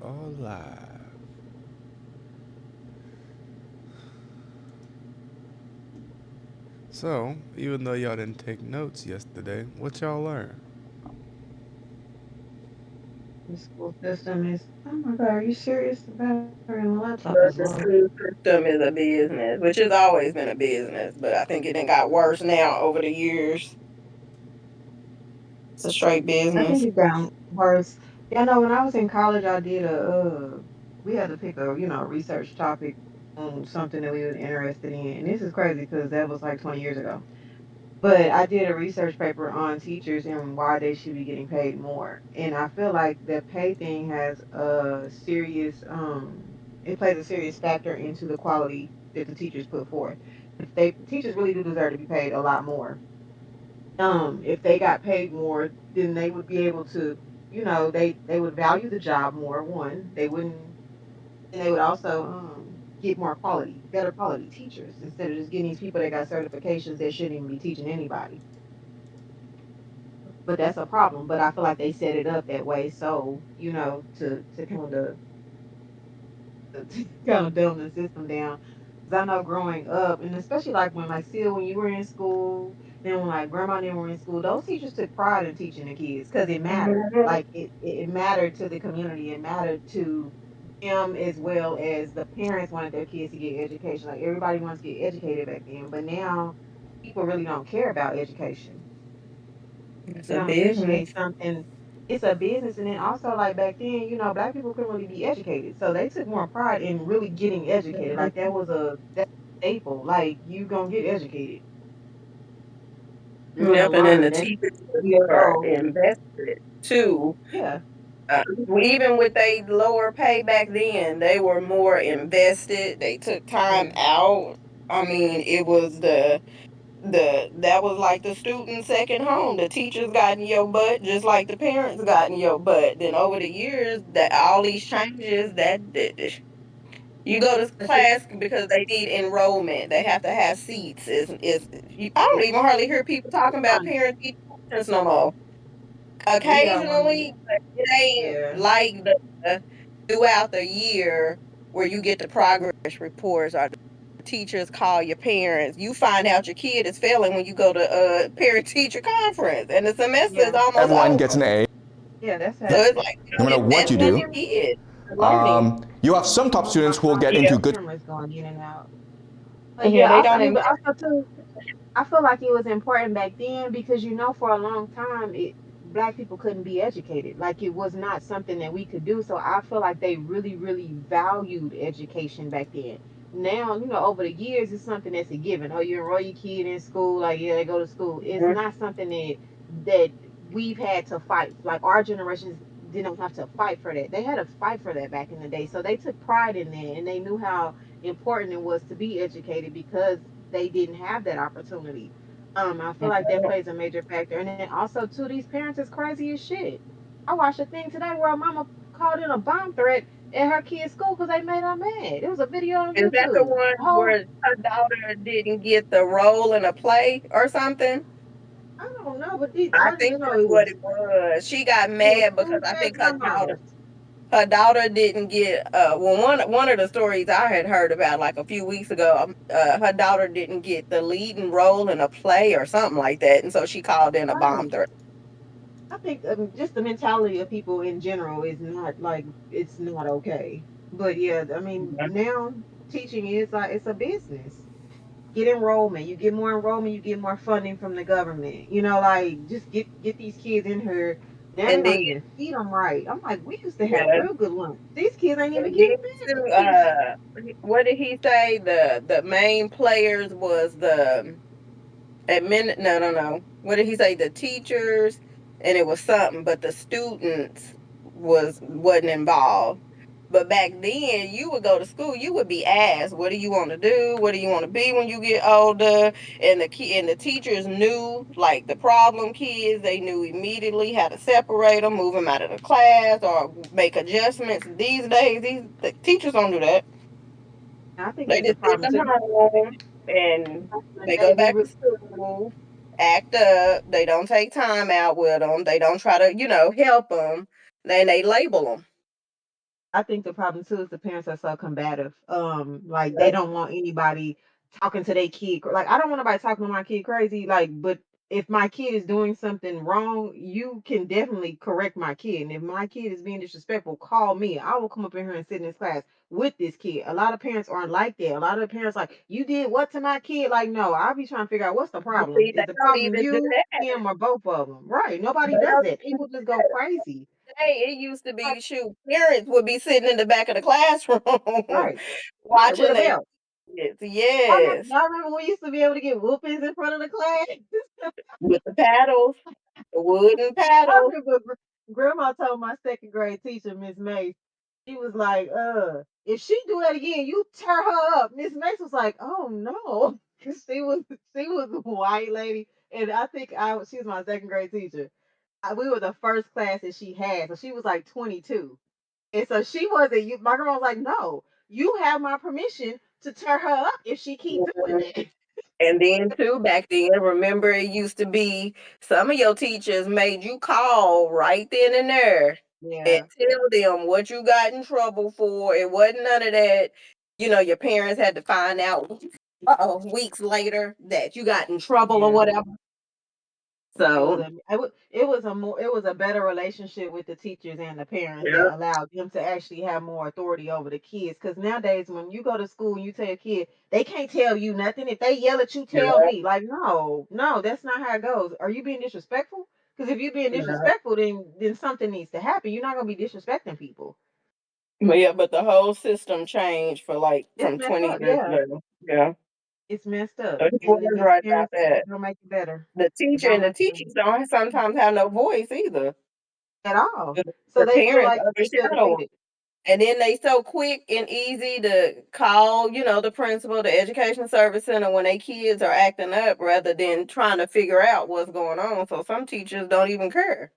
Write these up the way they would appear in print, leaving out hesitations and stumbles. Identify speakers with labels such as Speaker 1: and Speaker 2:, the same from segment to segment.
Speaker 1: all live. So, even though y'all didn't take notes yesterday, what y'all learn?
Speaker 2: The school system is, oh my God, are you serious? The battery on the laptop is
Speaker 3: But
Speaker 2: low.
Speaker 3: the school system is a business, which has always been a business, but I think it done got worse now over the years. It's a straight
Speaker 2: I think
Speaker 3: business.
Speaker 2: it got worse. Yeah, no, when I was in college, I did we had to pick a, research topic on something that we were interested in. And this is crazy because that was like 20 years ago. But I did a research paper on teachers and why they should be getting paid more. And I feel like the pay thing has a serious it plays a serious factor into the quality that the teachers put forth. If they teachers really do deserve to be paid a lot more. If they got paid more, then they would be able to, they would value the job more, one. They wouldn't and they would also get more quality, better quality teachers instead of just getting these people that got certifications that shouldn't even be teaching anybody. But that's a problem. But I feel like they set it up that way so, to kind of dumb the system down. Because I know growing up, and especially like when you were in school, then when like grandma and them were in school, those teachers took pride in teaching the kids because it mattered.
Speaker 3: Mhm.
Speaker 2: Like it mattered to the community. It mattered to them as well as the parents wanted their kids to get education. Like everybody wants to get educated back then, but now people really don't care about education.
Speaker 3: It's
Speaker 2: They
Speaker 3: a
Speaker 2: don't
Speaker 3: business.
Speaker 2: appreciate something. It's a business, and then also like back then, black people couldn't really be educated, so they took more pride in really getting educated. Like that's a staple. Like you gonna get educated, you're gonna
Speaker 3: Yep, and then
Speaker 2: learn.
Speaker 3: the
Speaker 2: That's
Speaker 3: teachers were
Speaker 2: years
Speaker 3: more
Speaker 2: old.
Speaker 3: invested too.
Speaker 2: Yeah,
Speaker 3: Even with they lower pay back then, they were more invested. They took time
Speaker 2: yeah,
Speaker 3: out. I mean, it was the that was like the student second home. The teachers got in your butt just like the parents got in your butt. Then over the years, that all these changes that you go to class because they need enrollment. They have to have seats. I don't even hardly hear people talking about
Speaker 2: fun.
Speaker 3: parent teacher conference no more.
Speaker 2: We got one.
Speaker 3: Occasionally, but it ain't
Speaker 2: Yeah,
Speaker 3: like the throughout the year where you get the progress reports or the teachers call your parents. You find out your kid is failing when you go to a parent teacher conference and the semester is
Speaker 2: yeah,
Speaker 3: almost
Speaker 4: Everyone
Speaker 3: over.
Speaker 4: gets an A,
Speaker 2: yeah. That's
Speaker 3: So
Speaker 2: how.
Speaker 3: it's like
Speaker 4: no matter what you
Speaker 3: invest in your
Speaker 4: do.
Speaker 3: kids, learning.
Speaker 4: You have some top
Speaker 2: Oh my
Speaker 4: students who will
Speaker 2: God,
Speaker 4: get
Speaker 2: the
Speaker 3: Yeah,
Speaker 4: into good.
Speaker 2: camera's going in and out. But
Speaker 3: yeah,
Speaker 2: yeah,
Speaker 3: they
Speaker 2: also, I
Speaker 3: don't
Speaker 2: mean,
Speaker 3: invest.
Speaker 2: but also too. I feel like it was important back then because for a long time black people couldn't be educated. Like it was not something that we could do. So I feel like they really, really valued education back then. Now, over the years it's something that's a given. Oh, you enroll your kid in school, like yeah, they go to school. It's not something that we've had to fight. Like our generations didn't have to fight for that. They had to fight for that back in the day. So they took pride in that and they knew how important it was to be educated because they didn't have that opportunity. I feel like that plays a major factor. And then also too, these parents is crazy as shit. I watched a thing today where a mama called in a bomb threat at her kid's school because they made her mad. It was a video on
Speaker 3: Is that the
Speaker 2: YouTube.
Speaker 3: one
Speaker 2: Whole
Speaker 3: where her daughter didn't get the role in a play or something?
Speaker 2: I don't know, but
Speaker 3: I
Speaker 2: I just
Speaker 3: think
Speaker 2: know
Speaker 3: that's
Speaker 2: it
Speaker 3: what
Speaker 2: was
Speaker 3: it was. She got
Speaker 2: yeah,
Speaker 3: mad because
Speaker 2: two
Speaker 3: I
Speaker 2: bad
Speaker 3: think her daughter
Speaker 2: grandmamas.
Speaker 3: her daughter didn't get well one of the stories I had heard about like a few weeks ago, her daughter didn't get the leading role in a play or something like that, and so she called in a bomb
Speaker 2: Right.
Speaker 3: threat.
Speaker 2: I think just the mentality of people in general is not like it's not okay. But yeah, I mean now teaching is like it's a business. Get enrollment. You get more enrollment, you get more funding from the government. Like just get these kids in here. Now they
Speaker 3: And then
Speaker 2: don't even feed them right. I'm like, we used to have
Speaker 3: yeah,
Speaker 2: real good lunch. These kids ain't even
Speaker 3: and
Speaker 2: getting
Speaker 3: then
Speaker 2: fed.
Speaker 3: too, what did he say? The main players was the no. What did he say? The teachers and it was something, but the students wasn't involved. But back then, you would go to school, you would be asked, "What do you want to do? What do you want to be when you get older?" And the teachers knew, like the problem kids, they knew immediately how to separate them, move them out of the class, or make adjustments. These days, the teachers don't do that.
Speaker 2: I think
Speaker 3: They
Speaker 2: that's a
Speaker 3: just send
Speaker 2: problem
Speaker 3: them
Speaker 2: too.
Speaker 3: home and
Speaker 2: Back in the
Speaker 3: they
Speaker 2: day,
Speaker 3: go
Speaker 2: we
Speaker 3: back to
Speaker 2: really
Speaker 3: school, act up. They don't take time out with them. They don't try to, help them. Then they label them.
Speaker 2: I think the problem too is the parents are so combative. Like they
Speaker 3: Yep.
Speaker 2: don't want anybody talking to their kid. Like I don't want nobody talking to my kid crazy. Like, but if my kid is doing something wrong, you can definitely correct my kid. And if my kid is being disrespectful, call me. I will come up in here and sit in this class with this kid. A lot of parents aren't like that. A lot of the parents like, you did what to my kid? Like, no, I'll be trying to figure out what's the problem.
Speaker 3: See, they
Speaker 2: Is the
Speaker 3: don't
Speaker 2: problem
Speaker 3: even do
Speaker 2: you,
Speaker 3: that.
Speaker 2: him, or both of them? Right. Nobody
Speaker 3: They
Speaker 2: does
Speaker 3: don't
Speaker 2: that.
Speaker 3: even
Speaker 2: People
Speaker 3: do
Speaker 2: just go
Speaker 3: that.
Speaker 2: crazy.
Speaker 3: Hey, it used to be shoot. Parents would be sitting in the back of the classroom
Speaker 2: Right. Right. With
Speaker 3: watching
Speaker 2: a
Speaker 3: their
Speaker 2: belt.
Speaker 3: kids.
Speaker 2: Y'all
Speaker 3: Yes,
Speaker 2: remember we used to be able to get whoopings in front of the class?
Speaker 3: with the paddles, the wooden
Speaker 2: I
Speaker 3: paddles.
Speaker 2: remember grandma told my second grade teacher, Miss Mace, she was like, if she do that again, you tear her up. Miss Mace was like, oh no. She was a white lady. And I think she was my second grade teacher. We were the first class that she had. So she was like 22. And so she wasn't, my grandma was like, no, you have my permission to tear her up if she keep doing that.
Speaker 3: And then too, back then, remember it used to be some of your teachers made you call right then and there and
Speaker 2: Yeah.
Speaker 3: tell them what you got in trouble for. It wasn't none of that. Your parents had to find out weeks later that you got in trouble or
Speaker 2: Yeah.
Speaker 3: whatever. So,
Speaker 2: It was a better relationship with the teachers and the parents
Speaker 3: yeah,
Speaker 2: that allowed them to actually have more authority over the kids. Because nowadays, when you go to school and you tell a kid they can't tell you nothing, if they yell at you, tell
Speaker 3: yeah,
Speaker 2: me. Like, no, no, that's not how it goes. Are you being disrespectful? Because if you're being
Speaker 3: yeah.
Speaker 2: disrespectful, then something needs to happen. You're not gonna be disrespecting people.
Speaker 3: But the whole system changed for like
Speaker 2: It's
Speaker 3: from
Speaker 2: messed
Speaker 3: 20
Speaker 2: up.
Speaker 3: years
Speaker 2: Yeah,
Speaker 3: ago. Yeah.
Speaker 2: it's messed up,
Speaker 3: So he
Speaker 2: and
Speaker 3: was
Speaker 2: these
Speaker 3: right about
Speaker 2: parents
Speaker 3: that.
Speaker 2: don't make it better.
Speaker 3: The
Speaker 2: They
Speaker 3: teacher
Speaker 2: don't
Speaker 3: and the
Speaker 2: make it better
Speaker 3: teachers don't sometimes have no voice either.
Speaker 2: at all.
Speaker 3: The,
Speaker 2: So
Speaker 3: the
Speaker 2: they feel
Speaker 3: parents
Speaker 2: like they feel
Speaker 3: overshadow 'em.
Speaker 2: defeated.
Speaker 3: And then they so quick and easy to call, the principal, the education service center when they kids are acting up rather than trying to figure out what's going on. So some teachers don't even care.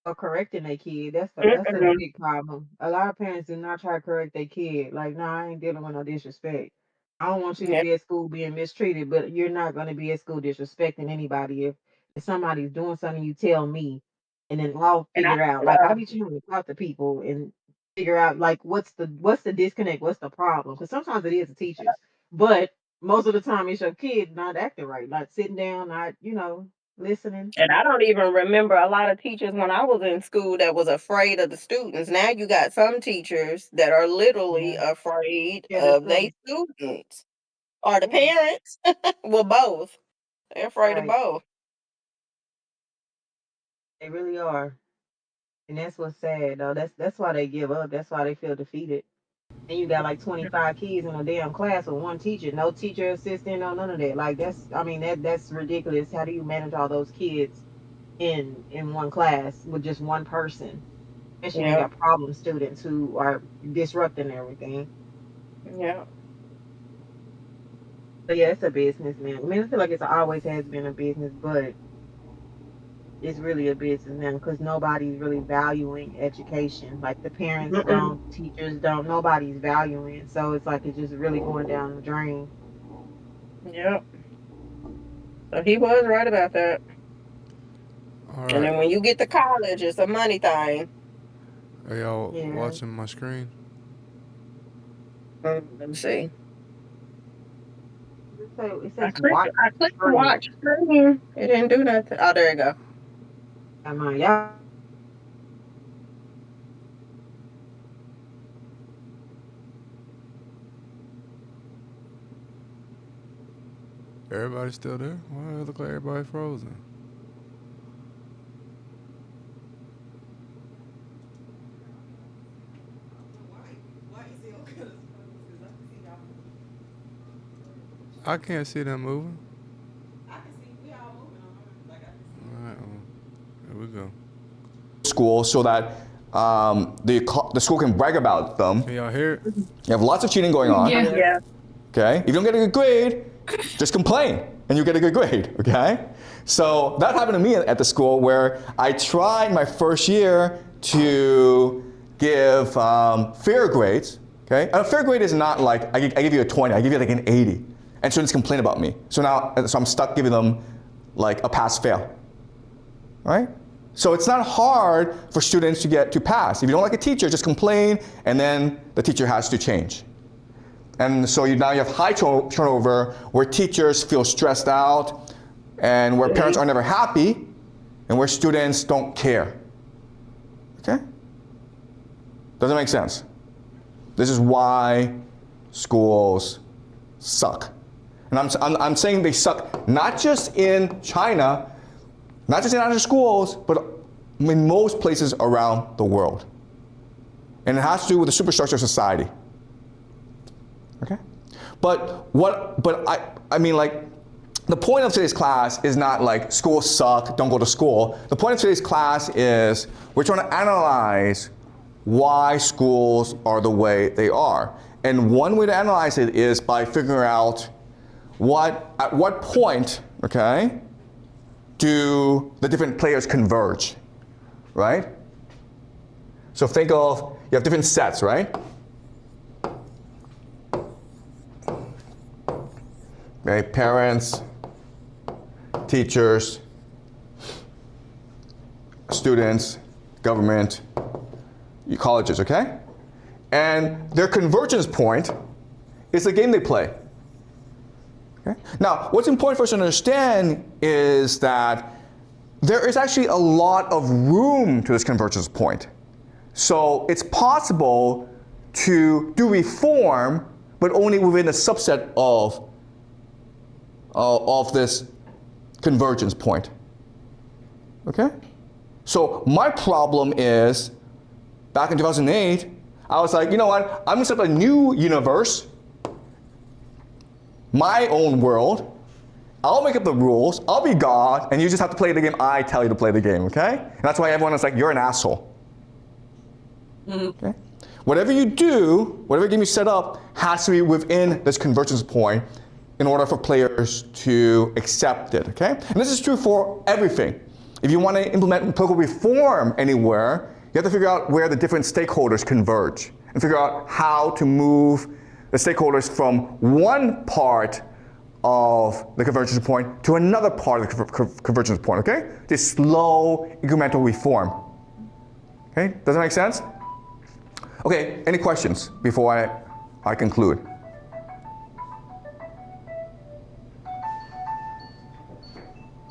Speaker 2: Or correcting their kid. That's a
Speaker 3: Mm-mm.
Speaker 2: big problem. A lot of parents do not try to correct their kid. Like, no, I ain't dealing with no disrespect. I don't want you to
Speaker 3: Yeah.
Speaker 2: be at school being mistreated, but you're not going to be at school disrespecting anybody. If somebody's doing something, you tell me, and then I'll
Speaker 3: And I
Speaker 2: figure out. Like, I be trying to talk to people and figure out like what's the disconnect, what's the problem? Because sometimes it is the teachers, but most of the time it's your kid not acting right, not sitting down, not listening.
Speaker 3: and I don't even remember a lot of teachers when I was in school that was afraid of the students. Now you got some teachers that are literally
Speaker 2: Yeah,
Speaker 3: afraid
Speaker 2: scared of
Speaker 3: of their
Speaker 2: school.
Speaker 3: students or the
Speaker 2: Yeah,
Speaker 3: parents. Well, both. They're afraid of
Speaker 2: right.
Speaker 3: both.
Speaker 2: They really are. And that's what's sad though. That's why they give up. That's why they feel defeated. And you got like 25 kids in a damn class with one teacher, no teacher assistant, no none of that. Like that's ridiculous. How do you manage all those kids in one class with just one person? Especially when you
Speaker 3: Yeah.
Speaker 2: got problem students who are disrupting everything.
Speaker 3: Yeah.
Speaker 2: But yeah, it's a business, man. I mean, I feel like it's always has been a business, but it's really a business now because nobody's really valuing education. Like the parents
Speaker 3: Mm-mm.
Speaker 2: don't, teachers don't, nobody's valuing it. So it's like it's just really going down the drain.
Speaker 3: Yeah. So he was right about that.
Speaker 1: All
Speaker 3: And
Speaker 1: right.
Speaker 3: then when you get to college, it's a money thing.
Speaker 1: Are y'all
Speaker 2: Yeah.
Speaker 1: watching my screen?
Speaker 3: Let me see.
Speaker 2: It
Speaker 3: I
Speaker 2: says
Speaker 3: clicked.
Speaker 2: watch
Speaker 3: I clicked
Speaker 2: screen.
Speaker 3: watch screen. It didn't do nothing. Oh, there you go.
Speaker 2: Am I? Y'all
Speaker 1: Everybody still there? Why it look like everybody frozen? I can't see them moving. All right, here we go.
Speaker 4: School so that the school can brag about them.
Speaker 1: Can y'all hear it?
Speaker 4: You have lots of cheating going on.
Speaker 5: Yeah.
Speaker 3: Yeah.
Speaker 4: Okay? If you don't get a good grade, just complain and you get a good grade. Okay? So that happened to me at the school where I tried my first year to give fair grades. Okay? And a fair grade is not like I give you a 20, I give you like an 80. And students complain about me. So I'm stuck giving them like a pass fail. Right? So it's not hard for students to pass. If you don't like a teacher, just complain, and then the teacher has to change. And so now you have high turnover, where teachers feel stressed out, and where parents are never happy, and where students don't care. Okay? Doesn't make sense. This is why schools suck. And I'm saying they suck not just in China, not just in other schools, but in most places around the world. And it has to do with the superstructure of society. Okay? But I mean, like, the point of today's class is not like schools suck, don't go to school. The point of today's class is we're trying to analyze why schools are the way they are. And one way to analyze it is by figuring out at what point, okay, do the different players converge, right? So think of, you have different sets, right? Okay, parents, teachers, students, government, colleges, okay? And their convergence point is the game they play. Okay? Now, what's important for us to understand is that there is actually a lot of room to this convergence point. So it's possible to do reform, but only within a subset of this convergence point. Okay? So my problem is, back in 2008, I was like, you know what, I'm gonna set up a new universe, my own world. I'll make up the rules, I'll be God, and you just have to play the game I tell you to play the game, okay? And that's why everyone is like, you're an asshole. Okay? Whatever you do, whatever game you set up, has to be within this convergence point in order for players to accept it, okay? And this is true for everything. If you want to implement political reform anywhere, you have to figure out where the different stakeholders converge and figure out how to move the stakeholders from one part of the convergence point to another part of the convergence point, okay? This slow, incremental reform. Okay, does that make sense? Okay, any questions before I conclude?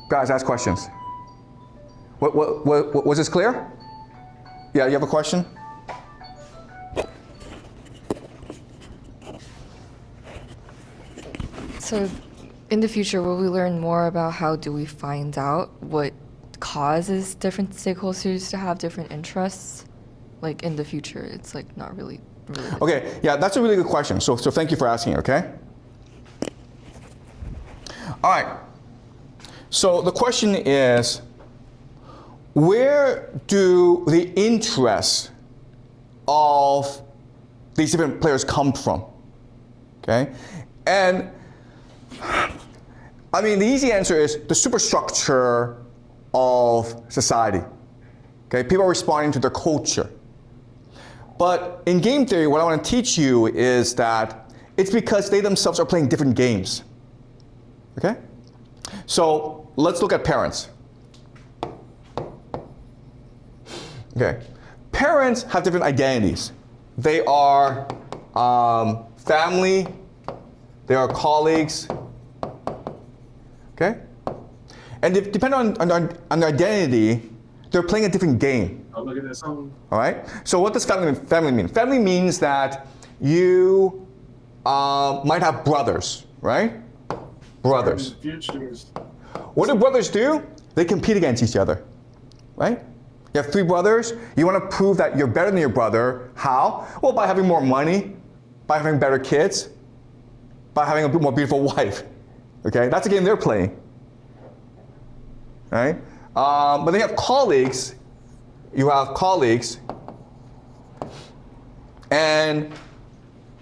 Speaker 4: Guys, ask questions. Was this clear? Yeah, you have a question?
Speaker 5: So in the future, will we learn more about how do we find out what causes different stakeholders to have different interests? Like in the future, it's like not really.
Speaker 4: Okay, yeah, that's a really good question. So thank you for asking, okay? All right. So the question is, where do the interests of these different players come from? Okay? And I mean, the easy answer is the superstructure of society. Okay? People are responding to their culture. But in game theory, what I want to teach you is that it's because they themselves are playing different games. Okay? So let's look at parents. Okay. Parents have different identities. They are family, they are colleagues. Okay? And depending on their identity, they're playing a different game.
Speaker 6: I'm looking at something.
Speaker 4: All right? So what does family mean? Family means that you might have brothers, right? Brothers. What do brothers do? They compete against each other, right? You have 3 brothers. You want to prove that you're better than your brother. How? Well, by having more money, by having better kids, by having a more beautiful wife. Okay? That's the game they're playing. Right? But they have colleagues. You have colleagues. And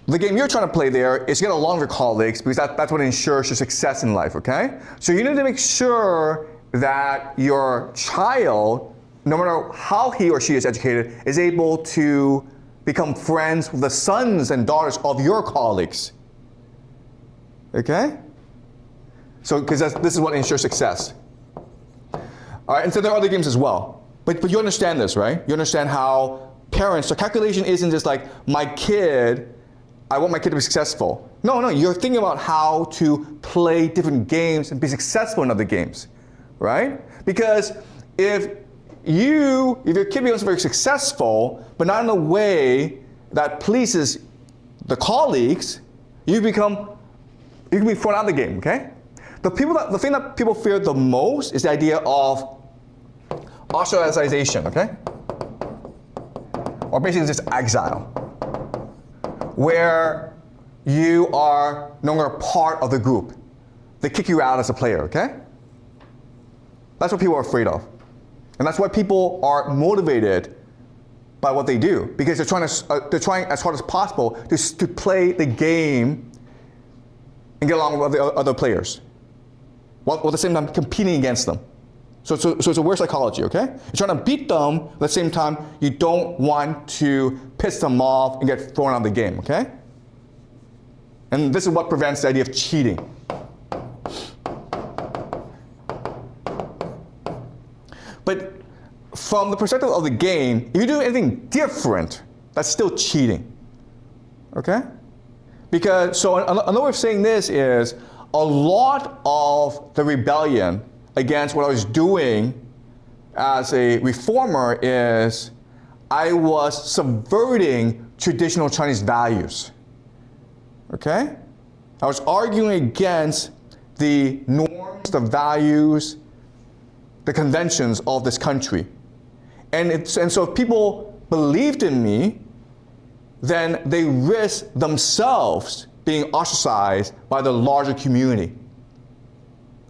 Speaker 4: the game you're trying to play there is to get along with your colleagues because that's what ensures your success in life, okay? So you need to make sure that your child, no matter how he or she is educated, is able to become friends with the sons and daughters of your colleagues. Okay? So, because this is what ensures success. All right, and so there are other games as well. but you understand this, right? You understand how parents, the calculation isn't just like my kid, I want my kid to be successful. No, you're thinking about how to play different games and be successful in other games, right? Because if your kid becomes very successful, but not in a way that pleases the colleagues, you can be thrown out of the game, okay? The thing that people fear the most is the idea of ostracization, okay? Or basically just exile, where you are no longer part of the group. They kick you out as a player, okay? That's what people are afraid of. And that's why people are motivated by what they do, because they're trying as hard as possible to play the game and get along with the other players, while at the same time competing against them. So it's a weird psychology, okay? You're trying to beat them, at the same time, you don't want to piss them off and get thrown out of the game, okay? And this is what prevents the idea of cheating. But from the perspective of the game, if you do anything different, that's still cheating, okay? Because, so another way of saying this is, a lot of the rebellion against what I was doing as a reformer is I was subverting traditional Chinese values, okay? I was arguing against the norms, the values, the conventions of this country. And so if people believed in me, then they risked themselves being ostracized by the larger community.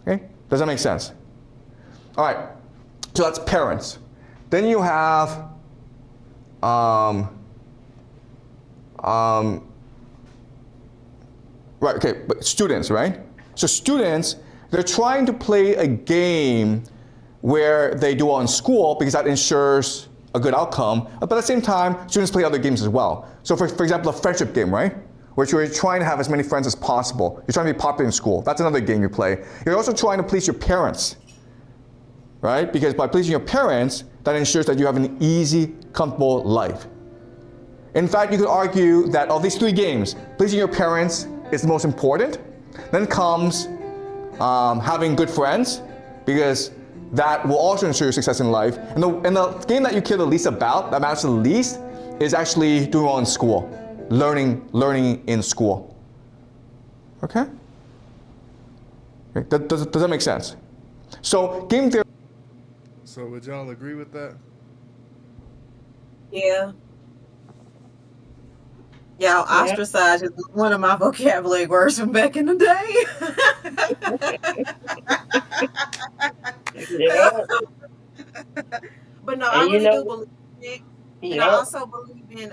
Speaker 4: Okay? Does that make sense? All right, so that's parents. Then you have right, okay, but students, right? So students, they're trying to play a game where they do well in school because that ensures a good outcome, but at the same time, students play other games as well. So for example, a friendship game, right? Which you're trying to have as many friends as possible. You're trying to be popular in school. That's another game you play. You're also trying to please your parents, right? Because by pleasing your parents, that ensures that you have an easy, comfortable life. In fact, you could argue that of these three games, pleasing your parents is the most important. Then comes having good friends, because that will also ensure your success in life. And the game that you care the least about, that matters the least, is actually doing well in school, learning in school. Okay? Does that make sense? So game theory.
Speaker 1: So would y'all agree with that?
Speaker 3: Yeah. Y'all, ostracize is one of my vocabulary words from back in the day.
Speaker 6: Yeah.
Speaker 3: But no,
Speaker 6: And
Speaker 3: I
Speaker 6: you
Speaker 3: really
Speaker 6: know,
Speaker 3: do believe it. And I
Speaker 6: yeah.
Speaker 3: also believe in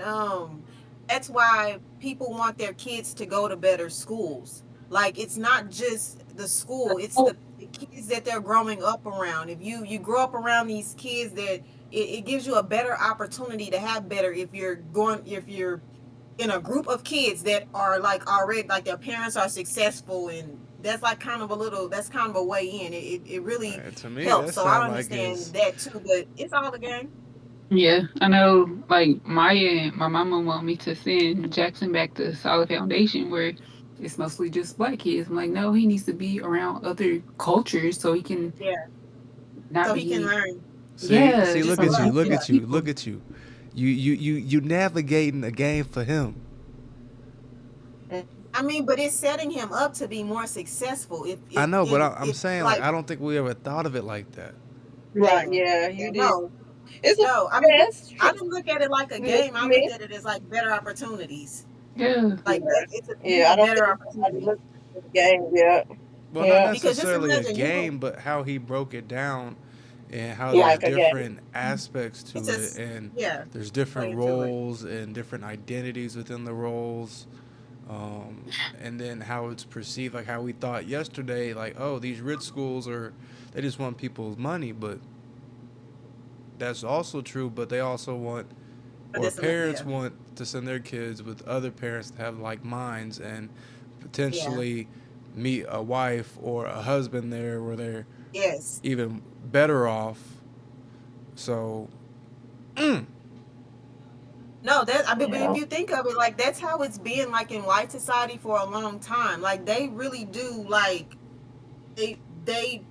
Speaker 3: that's why people want their kids to go to better schools. Like, it's not just the school, it's the kids that they're growing up around. If you grow up around these kids, that it gives you a better opportunity to have better, if you're in a group of kids that are like already, like their parents are successful, and that's like kind of a way in. It really
Speaker 1: To me,
Speaker 3: helps.
Speaker 1: that
Speaker 3: So I
Speaker 1: sound like
Speaker 3: understand
Speaker 1: it's
Speaker 3: that too, but it's all the game.
Speaker 7: Yeah, I know. Like my mama want me to send Jackson back to Solid Foundation, where it's mostly just black kids. I'm like, no, he needs to be around other cultures so he can
Speaker 3: Yeah.
Speaker 7: not
Speaker 3: So he can
Speaker 7: be.
Speaker 3: learn.
Speaker 7: Yeah,
Speaker 1: see,
Speaker 7: just
Speaker 1: look at you,
Speaker 7: around
Speaker 1: look
Speaker 7: different
Speaker 1: at you,
Speaker 7: people.
Speaker 1: look at you. You navigating a game for him.
Speaker 3: I mean, but it's setting him up to be more successful.
Speaker 1: I know, but I'm
Speaker 3: If
Speaker 1: saying, like, I don't think we ever thought of it like that.
Speaker 6: Right.
Speaker 3: no,
Speaker 6: Yeah, you did.
Speaker 3: no,
Speaker 6: It's
Speaker 3: no. I mean,
Speaker 6: that's
Speaker 3: I
Speaker 6: true.
Speaker 3: didn't look at it like a
Speaker 6: Miss
Speaker 3: game. I looked
Speaker 6: Smith.
Speaker 3: at it as like better opportunities.
Speaker 7: Yeah,
Speaker 3: Like
Speaker 6: Yeah.
Speaker 3: these
Speaker 6: Yeah, I
Speaker 3: are
Speaker 6: don't
Speaker 3: better
Speaker 6: think somebody
Speaker 3: opportunities.
Speaker 6: looked at the game yet.
Speaker 1: Well, not
Speaker 6: Yeah.
Speaker 3: Because just
Speaker 1: necessarily a
Speaker 3: imagine
Speaker 1: game, but how he broke it down and how
Speaker 3: yeah,
Speaker 1: there's
Speaker 6: Like a game.
Speaker 1: different aspects to
Speaker 3: it's
Speaker 1: it,
Speaker 3: just
Speaker 1: and
Speaker 3: yeah,
Speaker 1: there's different
Speaker 3: play into it.
Speaker 1: roles and different identities within the roles. And then how it's perceived, like how we thought yesterday, like, oh, these rich schools they just want people's money, but that's also true, but they also want,
Speaker 3: But
Speaker 1: or
Speaker 3: it's yeah,
Speaker 1: parents want to send their kids with other parents that have like minds and
Speaker 3: yeah,
Speaker 1: potentially meet a wife or a husband there where they're
Speaker 3: yes,
Speaker 1: even better off. So,
Speaker 3: No, that I mean, but if
Speaker 6: Yeah.
Speaker 3: you think of it, like that's how it's been like in white society for a long time. Like they really do like they they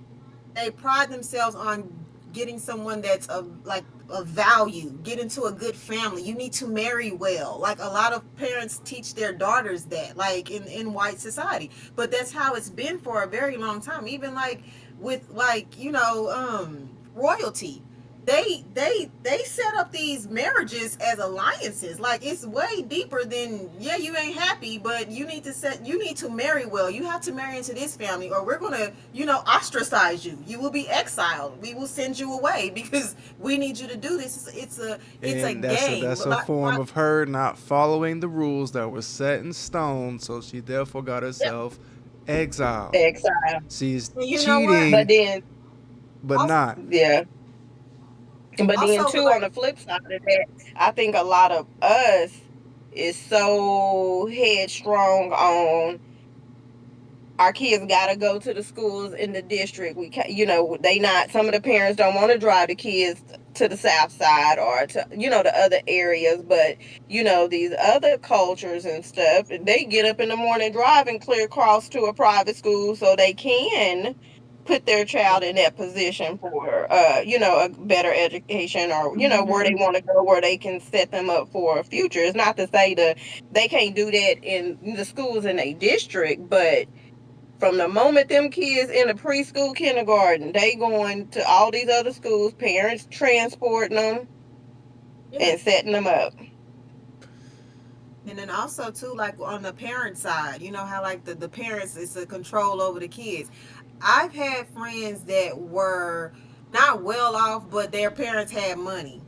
Speaker 3: they pride themselves on getting someone that's of value, get into a good family. You need to marry well. Like a lot of parents teach their daughters that, like in white society. But that's how it's been for a very long time. Even like with like, royalty. They set up these marriages as alliances. Like it's way deeper than, yeah, you ain't happy, but you need to marry well. You have to marry into this family or we're gonna, ostracize you. You will be exiled. We will send you away because we need you to do this. It's a
Speaker 1: and that's a
Speaker 3: game.
Speaker 1: that's a form of her not following the rules that were set in stone. So she therefore got
Speaker 3: Yep.
Speaker 1: herself exiled.
Speaker 6: Exile.
Speaker 1: She's
Speaker 3: And you know what?
Speaker 6: But
Speaker 1: cheating,
Speaker 6: then,
Speaker 1: but
Speaker 3: Also,
Speaker 1: not.
Speaker 6: yeah. But then
Speaker 3: also
Speaker 6: too, on
Speaker 3: like,
Speaker 6: the flip side of that, I think a lot of us is so headstrong on our kids got to go to the schools in the district. They not, some of the parents don't want to drive the kids to the south side or to, the other areas. But, these other cultures and stuff, they get up in the morning, drive and clear across to a private school so they can put their child in that position for, a better education or, where they
Speaker 2: Hmm.
Speaker 6: want to go, where they can set them up for a future. It's not to say that they can't do that in the schools in a district, but from the moment them kids in the preschool, kindergarten, they going to all these other schools, parents transporting them
Speaker 3: yeah.
Speaker 6: and setting them up.
Speaker 3: And then also too, like on the parent side, you know how like the parents is a control over the kids. I've had friends that were not well off, but their parents had money.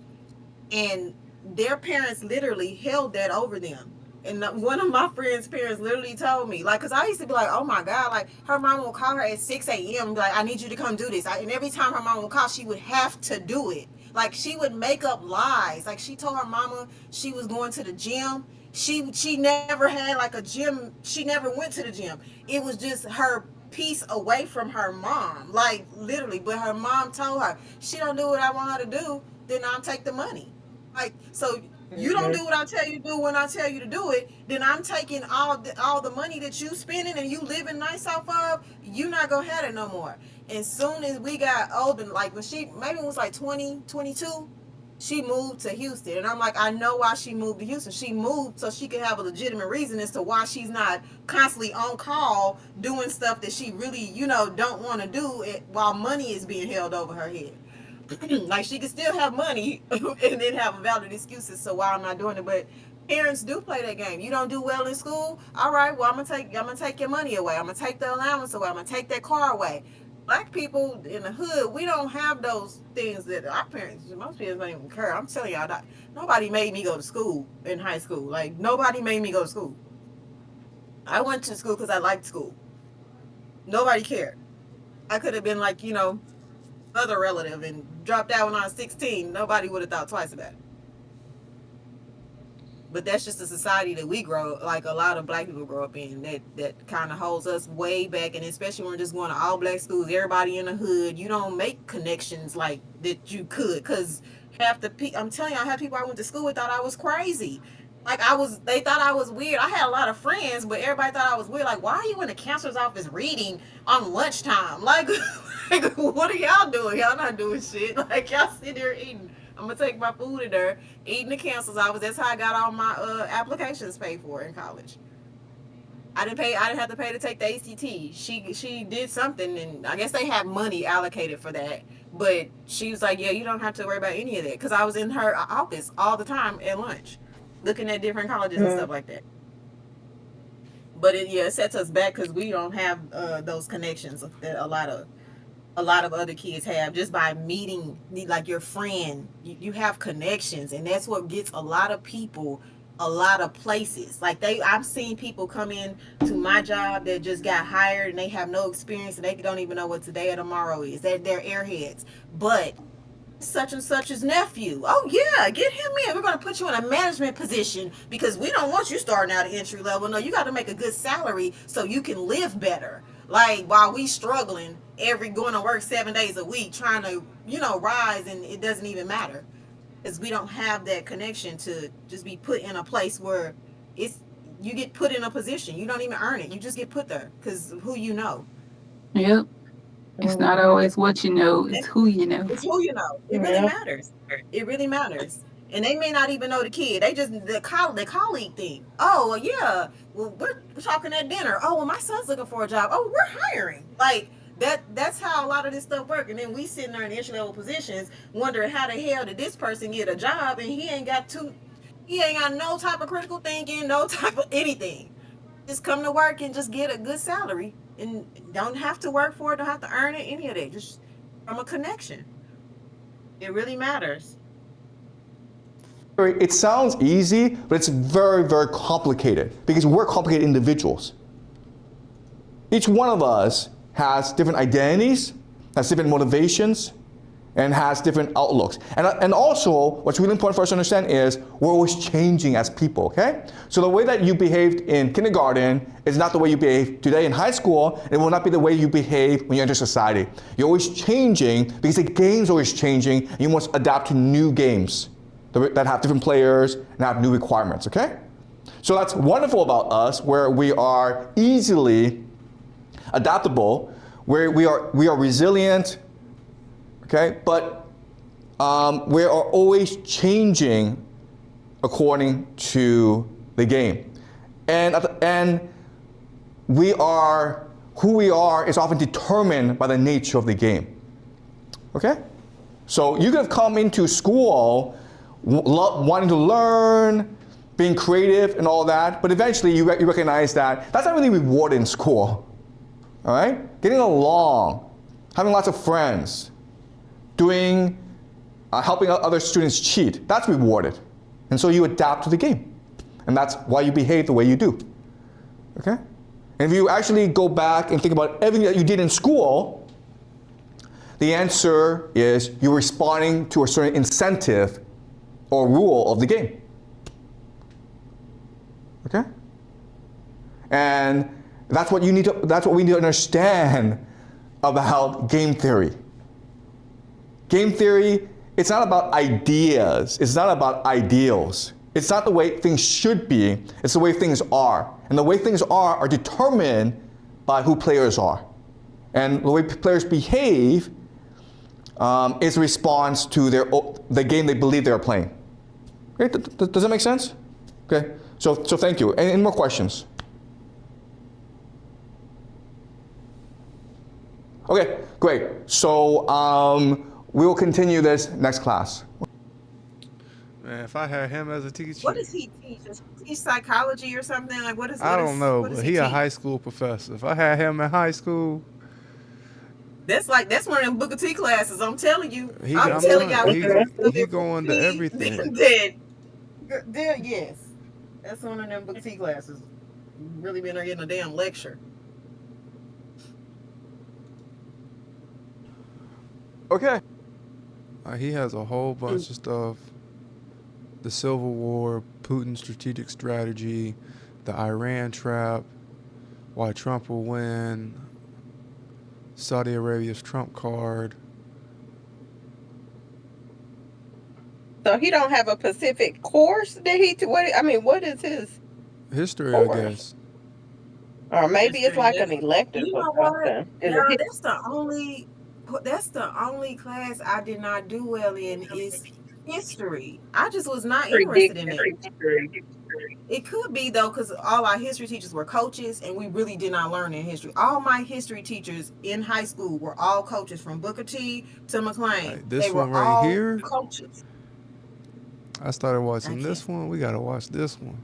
Speaker 3: And their parents literally held that over them. And one of my friends' parents literally told me, like, because I used to be like, oh my God, like, her mom will call her at 6 a.m., like, I need you to come do this. And every time her mom would call, she would have to do it. Like, she would make up lies. Like, she told her mama she was going to the gym. She never had like a gym. She never went to the gym. It was just her piece away from her mom, like literally. But her mom told her, she don't do what I want her to do, then I'll take the money. Like, so you don't
Speaker 6: Mm-hmm.
Speaker 3: do what I tell you to do when I tell you to do it, then I'm taking all the money that you spending and you living nice off of, you not gonna have it no more. As soon as we got older, like when she maybe it was like 20, 22, she moved to Houston. And I'm like, I know why she moved to Houston. She moved so she could have a legitimate reason as to why she's not constantly on call doing stuff that she really, don't want to do while money is being held over her head. Like she can still have money and then have valid excuses. So why I'm not doing it, but parents do play that game. You don't do well in school, all right. Well, I'm gonna take your money away. I'm gonna take the allowance away. I'm gonna take that car away. Black people in the hood, we don't have those things that our parents, most parents don't even care. I'm telling y'all, that nobody made me go to school in high school. Like nobody made me go to school. I went to school because I liked school. Nobody cared. I could have been like, other relative and dropped out when I was 16, nobody would have thought twice about it. But that's just the society that we grow, like a lot of black people grow up in, that kind of holds us way back. And especially when we're just going to all black schools, everybody in the hood, you don't make connections like that you could, because half the people, I'm telling you, I had people I went to school with thought I was crazy. Like they thought I was weird. I had a lot of friends, but everybody thought I was weird. Like, why are you in the counselor's office reading on lunchtime? Like, like what are y'all doing? Y'all not doing shit. Like, y'all sitting there eating. I'm gonna take my food in there, eating the counselor's office. That's how I got all my applications paid for in college. I didn't pay. I didn't have to pay to take the ACT. She did something, and I guess they had money allocated for that. But she was like, "Yeah, you don't have to worry about any of that," because I was in her office all the time at lunch, looking at different colleges and
Speaker 6: Mm-hmm.
Speaker 3: stuff like that. But it sets us back because we don't have those connections that a lot of other kids have just by meeting like your friend. You have connections, and that's what gets a lot of people a lot of places. Like I've seen people come in to my job that just got hired and they have no experience and they don't even know what today or tomorrow is. They're airheads, but such and such's nephew. Oh yeah, get him in. We're gonna put you in a management position because we don't want you starting out at entry level. No, you got to make a good salary so you can live better.
Speaker 6: Like while we struggling, every going to work 7 days a week, trying to, rise, and it doesn't even matter. Because we don't have that connection to just be put in a place where it's you get put in a position. You don't even earn it. You just get put there because who you know.
Speaker 7: Yep. It's not always what you know, it's who you know.
Speaker 6: It's who you know. It really
Speaker 3: Yeah.
Speaker 6: matters. It really matters. And they may not even know the kid. They just the colleague thing. Oh well, yeah. Well, we're talking at dinner. Oh well, my son's looking for a job. Oh, we're hiring. Like that. That's how a lot of this stuff works. And then we sitting there in entry level positions, wondering how the hell did this person get a job and he ain't got two. He ain't got no type of critical thinking, no type of anything. Just come to work and just get a good salary and don't have to work for it, don't have to earn it, any of that. Just from a connection. It really matters.
Speaker 4: It sounds easy, but it's very, very complicated because we're complicated individuals. Each one of us has different identities, has different motivations, and has different outlooks. And also, what's really important for us to understand is we're always changing as people, okay? So the way that you behaved in kindergarten is not the way you behave today in high school, and it will not be the way you behave when you enter society. You're always changing because the game's always changing, and you must adapt to new games that have different players and have new requirements, okay? So that's wonderful about us, where we are easily adaptable, where we are resilient, okay? But we are always changing according to the game. And we are, who we are is often determined by the nature of the game, okay? So you could have come into school wanting to learn, being creative and all that, but eventually you recognize that that's not really rewarded in school, all right? Getting along, having lots of friends, doing, helping other students cheat, that's rewarded. And so you adapt to the game. And that's why you behave the way you do, okay? And if you actually go back and think about everything that you did in school, the answer is you're responding to a certain incentive or rule of the game. Okay? And that's what we need to understand about game theory. Game theory, it's not about ideas, it's not about ideals. It's not the way things should be, it's the way things are. And the way things are determined by who players are. And the way players behave is a response to the game they believe they're playing. Okay, does that make sense? Okay, so thank you. Any more questions? Okay, great. So we will continue this next class.
Speaker 1: Man, if I had him as a teacher,
Speaker 6: What does he teach? Does he teach psychology or something? Like
Speaker 1: I don't know,
Speaker 6: what does
Speaker 1: but
Speaker 6: he
Speaker 1: he a
Speaker 6: teach?
Speaker 1: high school professor. If I had him in high school,
Speaker 6: That's one of them Booker T classes. I'm telling you. I'm
Speaker 1: I'm
Speaker 6: telling
Speaker 1: telling
Speaker 6: y'all we
Speaker 1: you,
Speaker 6: get more stuff
Speaker 1: he
Speaker 6: in Booker
Speaker 1: going to
Speaker 6: T
Speaker 1: everything.
Speaker 6: than yes. That's one of them Booker T classes. Really been there getting a damn lecture.
Speaker 4: Okay.
Speaker 1: He has a whole bunch of stuff. The Civil War, Putin's strategic strategy, the Iran trap, why Trump will win, Saudi Arabia's Trump card.
Speaker 3: So he don't have a specific course that what is his
Speaker 1: History, I
Speaker 3: course?
Speaker 1: guess.
Speaker 3: Or maybe it's
Speaker 6: History.
Speaker 3: like an elective
Speaker 6: You
Speaker 3: or
Speaker 6: know what?
Speaker 3: something. Is
Speaker 6: Yeah,
Speaker 3: it
Speaker 6: that's the only class I did not do well in is history. I just was not interested in it.
Speaker 3: history?
Speaker 6: It could be though, because all our history teachers were coaches, and we really did not learn in history. All my history teachers in high school were all coaches, from Booker T to McLean.
Speaker 1: Like
Speaker 6: They
Speaker 1: this
Speaker 6: were
Speaker 1: one right
Speaker 6: all
Speaker 1: here,
Speaker 6: coaches.
Speaker 1: I started
Speaker 6: I
Speaker 1: watching
Speaker 6: can't.
Speaker 1: this one. We gotta watch this one.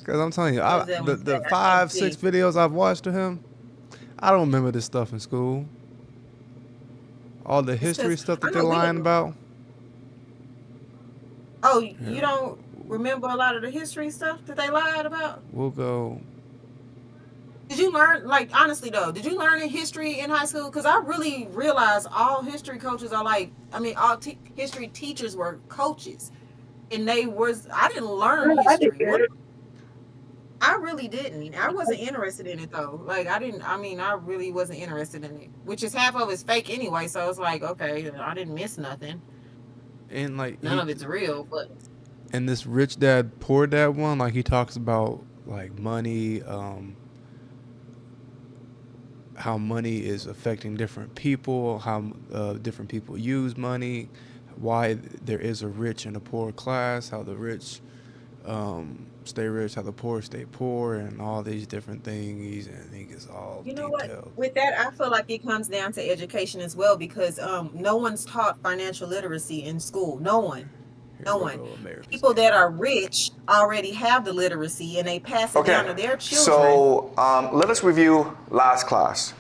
Speaker 1: Cause I'm telling you,
Speaker 6: What was that one say?
Speaker 1: the
Speaker 6: I can't
Speaker 1: five, six
Speaker 6: see.
Speaker 1: videos I've watched of him, I don't remember this stuff in school. All the
Speaker 6: It's
Speaker 1: history
Speaker 6: because
Speaker 1: stuff
Speaker 6: I
Speaker 1: that they're
Speaker 6: know we
Speaker 1: lying
Speaker 6: didn't.
Speaker 1: about.
Speaker 6: Oh,
Speaker 1: Yeah,
Speaker 6: you don't remember a lot of the history stuff that they lied about?
Speaker 1: we'll go.
Speaker 6: Did you learn, like, honestly though, did you learn in history in high school? Because I really realized all history coaches are like, I mean, all history teachers were coaches, and I didn't learn
Speaker 3: I did
Speaker 6: history. What?
Speaker 3: good.
Speaker 6: I really didn't. I wasn't interested in it though. Like I didn't. I mean, I really wasn't interested in it. Which is half of it's fake anyway. So it's like, okay, I didn't miss nothing.
Speaker 1: And like
Speaker 6: None
Speaker 1: he
Speaker 6: of it's real. But
Speaker 1: and this rich dad poor dad one, like he talks about like money, how money is affecting different people, how different people use money, why there is a rich and a poor class, how the rich stay rich, how the poor stay poor, and all these different things. And I think it's all
Speaker 6: you know what?
Speaker 1: detailed.
Speaker 6: With that, I feel like it comes down to education as well because no one's taught financial literacy in school. No one.
Speaker 1: Here
Speaker 6: No
Speaker 1: we
Speaker 6: one.
Speaker 1: go, America's
Speaker 6: People that are
Speaker 1: capital.
Speaker 6: rich already have the literacy and they pass it down
Speaker 4: Okay,
Speaker 6: to their children.
Speaker 4: so let us review last class.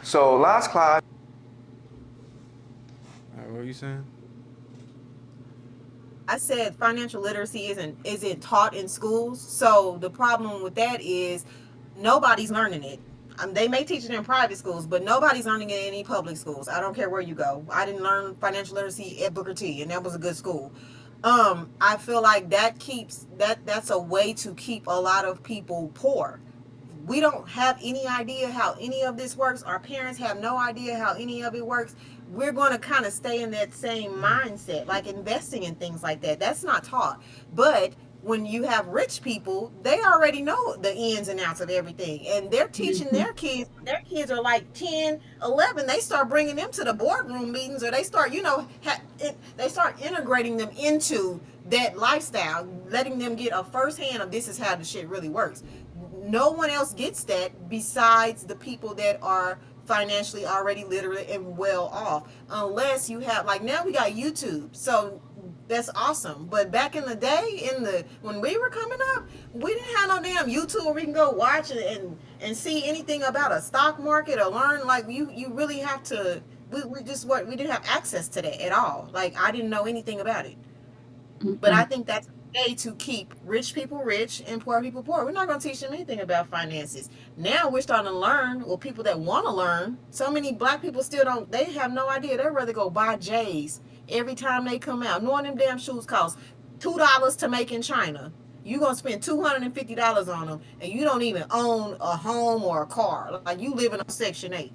Speaker 4: So last class,
Speaker 1: All right, what are you saying?
Speaker 6: I said financial literacy isn't taught in schools. So the problem with that is nobody's learning it. They may teach it in private schools, but nobody's learning it in any public schools. I don't care where you go. I didn't learn financial literacy at Booker T, and that was a good school. I feel like that's a way to keep a lot of people poor. We don't have any idea how any of this works. Our parents have no idea how any of it works. We're going to kind of stay in that same mindset, like investing in things like that. That's not taught. But when you have rich people, they already know the ins and outs of everything. And they're teaching
Speaker 7: Hmm.
Speaker 6: their kids. Their kids are like 10, 11. They start bringing them to the boardroom meetings or they start, they start integrating them into that lifestyle, letting them get a firsthand of this is how the shit really works. No one else gets that besides the people that are financially already literate and well off, unless you have, like, now we got YouTube, so that's awesome. But back in the day, when we were coming up, we didn't have no damn YouTube where we can go watch and see anything about a stock market or learn. Like, you really have to. We didn't have access to that at all. Like, I didn't know anything about it. But I
Speaker 7: Mm-mm.
Speaker 6: think that's a way to keep rich people rich and poor people poor. We're not going to teach them anything about finances. Now we're starting to learn, or people that want to learn. So many black people still don't, they have no idea. They'd rather go buy J's every time they come out. Knowing them damn shoes cost $2 to make in China. You're going to spend $250 on them, and you don't even own a home or a car. Like, you living on Section 8.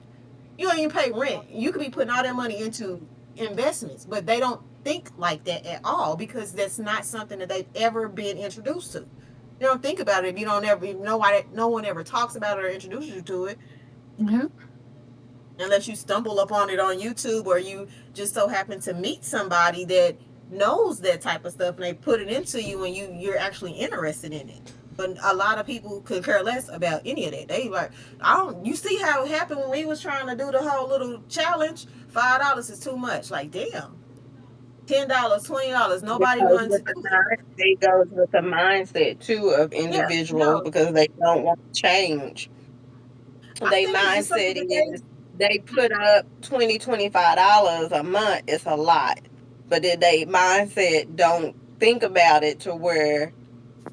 Speaker 6: You don't even pay rent. You could be putting all that money into investments, but they don't think like that at all because that's not something that they've ever been introduced to. You don't think about it if you don't ever you know why no one ever talks about it or introduces you to it
Speaker 7: Yep.
Speaker 6: unless you stumble upon it on YouTube or you just so happen to meet somebody that knows that type of stuff and they put it into you and you're actually interested in it. But a lot of people could care less about any of that. They like, I don't. You see how it happened when we was trying to do the whole little challenge. $5 is too much. Like, damn. $10, $20. Nobody
Speaker 3: Because
Speaker 6: wanted
Speaker 3: with
Speaker 6: to
Speaker 3: the
Speaker 6: do it.
Speaker 3: mind, it goes with the mindset too of
Speaker 6: Yeah,
Speaker 3: individuals
Speaker 6: no.
Speaker 3: because they don't want to change.
Speaker 6: I
Speaker 3: They
Speaker 6: think it's just something
Speaker 3: mindset
Speaker 6: that
Speaker 3: is they put up $25 a month. It's a lot, but then they mindset don't think about it to where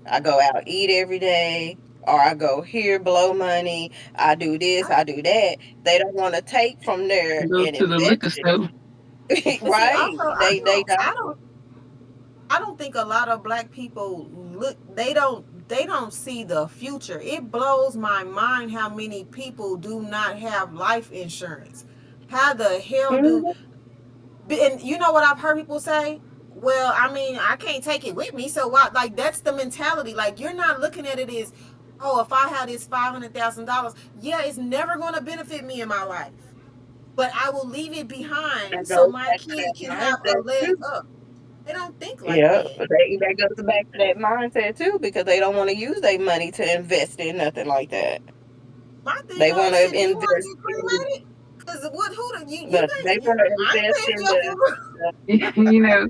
Speaker 3: I go out eat every day, or I go here blow money. I do this,
Speaker 6: I,
Speaker 3: I do that. They don't want to take from there
Speaker 7: Go
Speaker 3: and
Speaker 7: to the
Speaker 3: invest
Speaker 7: liquor
Speaker 3: it.
Speaker 7: store.
Speaker 6: but see,
Speaker 3: Right?
Speaker 6: also,
Speaker 3: They don't.
Speaker 6: I don't think a lot of black people they don't see the future. It blows my mind how many people do not have life insurance. How the hell do
Speaker 3: Mhm.
Speaker 6: and you know what I've heard people say? Well, I mean, I can't take it with me, so what? Like, that's the mentality. Like, you're not looking at it as, oh, if I had this $500,000, yeah, it's never going to benefit me in my life, but I will leave it
Speaker 3: That
Speaker 6: behind so
Speaker 3: goes
Speaker 6: my
Speaker 3: back to
Speaker 6: kid
Speaker 3: that
Speaker 6: can have a
Speaker 3: mindset
Speaker 6: leg
Speaker 3: too.
Speaker 6: up. They don't think like
Speaker 3: Yeah,
Speaker 6: that.
Speaker 3: that goes back to that mindset too because they don't want to use their money to invest in nothing like that.
Speaker 6: My thing
Speaker 3: They
Speaker 6: on
Speaker 3: want to
Speaker 6: shit. Do you want to
Speaker 3: invest
Speaker 6: get
Speaker 3: in
Speaker 6: cremated? Because what? Who? You
Speaker 3: but they
Speaker 6: can't.
Speaker 3: want to
Speaker 6: I ain't
Speaker 3: invest
Speaker 6: paying for
Speaker 3: in
Speaker 6: your funeral.
Speaker 7: You know,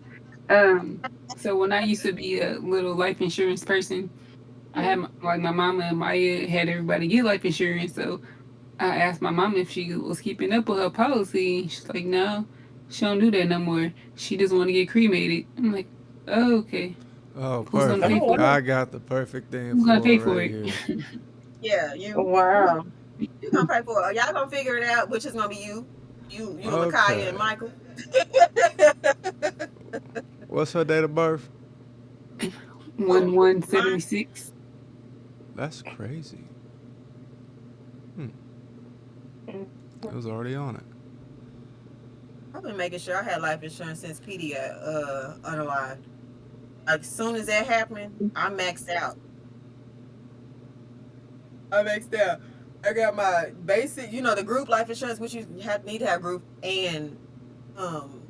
Speaker 7: so when I used to be a little life insurance person, I had like my mama and Maya had everybody get life insurance. So I asked my mom if she was keeping up with her policy. She's like, no, she don't do that no more. She just want to get cremated. I'm like, oh, okay.
Speaker 1: Oh,
Speaker 7: Who's gonna pay
Speaker 1: perfect.
Speaker 3: Oh
Speaker 7: for it?
Speaker 3: wow.
Speaker 1: I got the perfect thing
Speaker 7: Who's gonna
Speaker 1: for
Speaker 7: pay
Speaker 1: it
Speaker 7: for
Speaker 1: right
Speaker 7: it?
Speaker 1: here.
Speaker 6: Yeah,
Speaker 3: Wow.
Speaker 6: you gonna pay for it. Y'all gonna figure it out. Which is gonna be you and Micaiah and
Speaker 1: Okay.
Speaker 6: Michael.
Speaker 1: 'What's her date of birth?
Speaker 6: Who?
Speaker 7: One
Speaker 6: Mine.
Speaker 7: 76.
Speaker 1: That's crazy. Hmm.
Speaker 6: Mhm.
Speaker 1: It was already on it.
Speaker 3: I've been making sure I had life insurance since PD unalived. Like, as soon as that happened, I maxed out. I maxed out. I got my basic, the group life insurance, which you need to have group and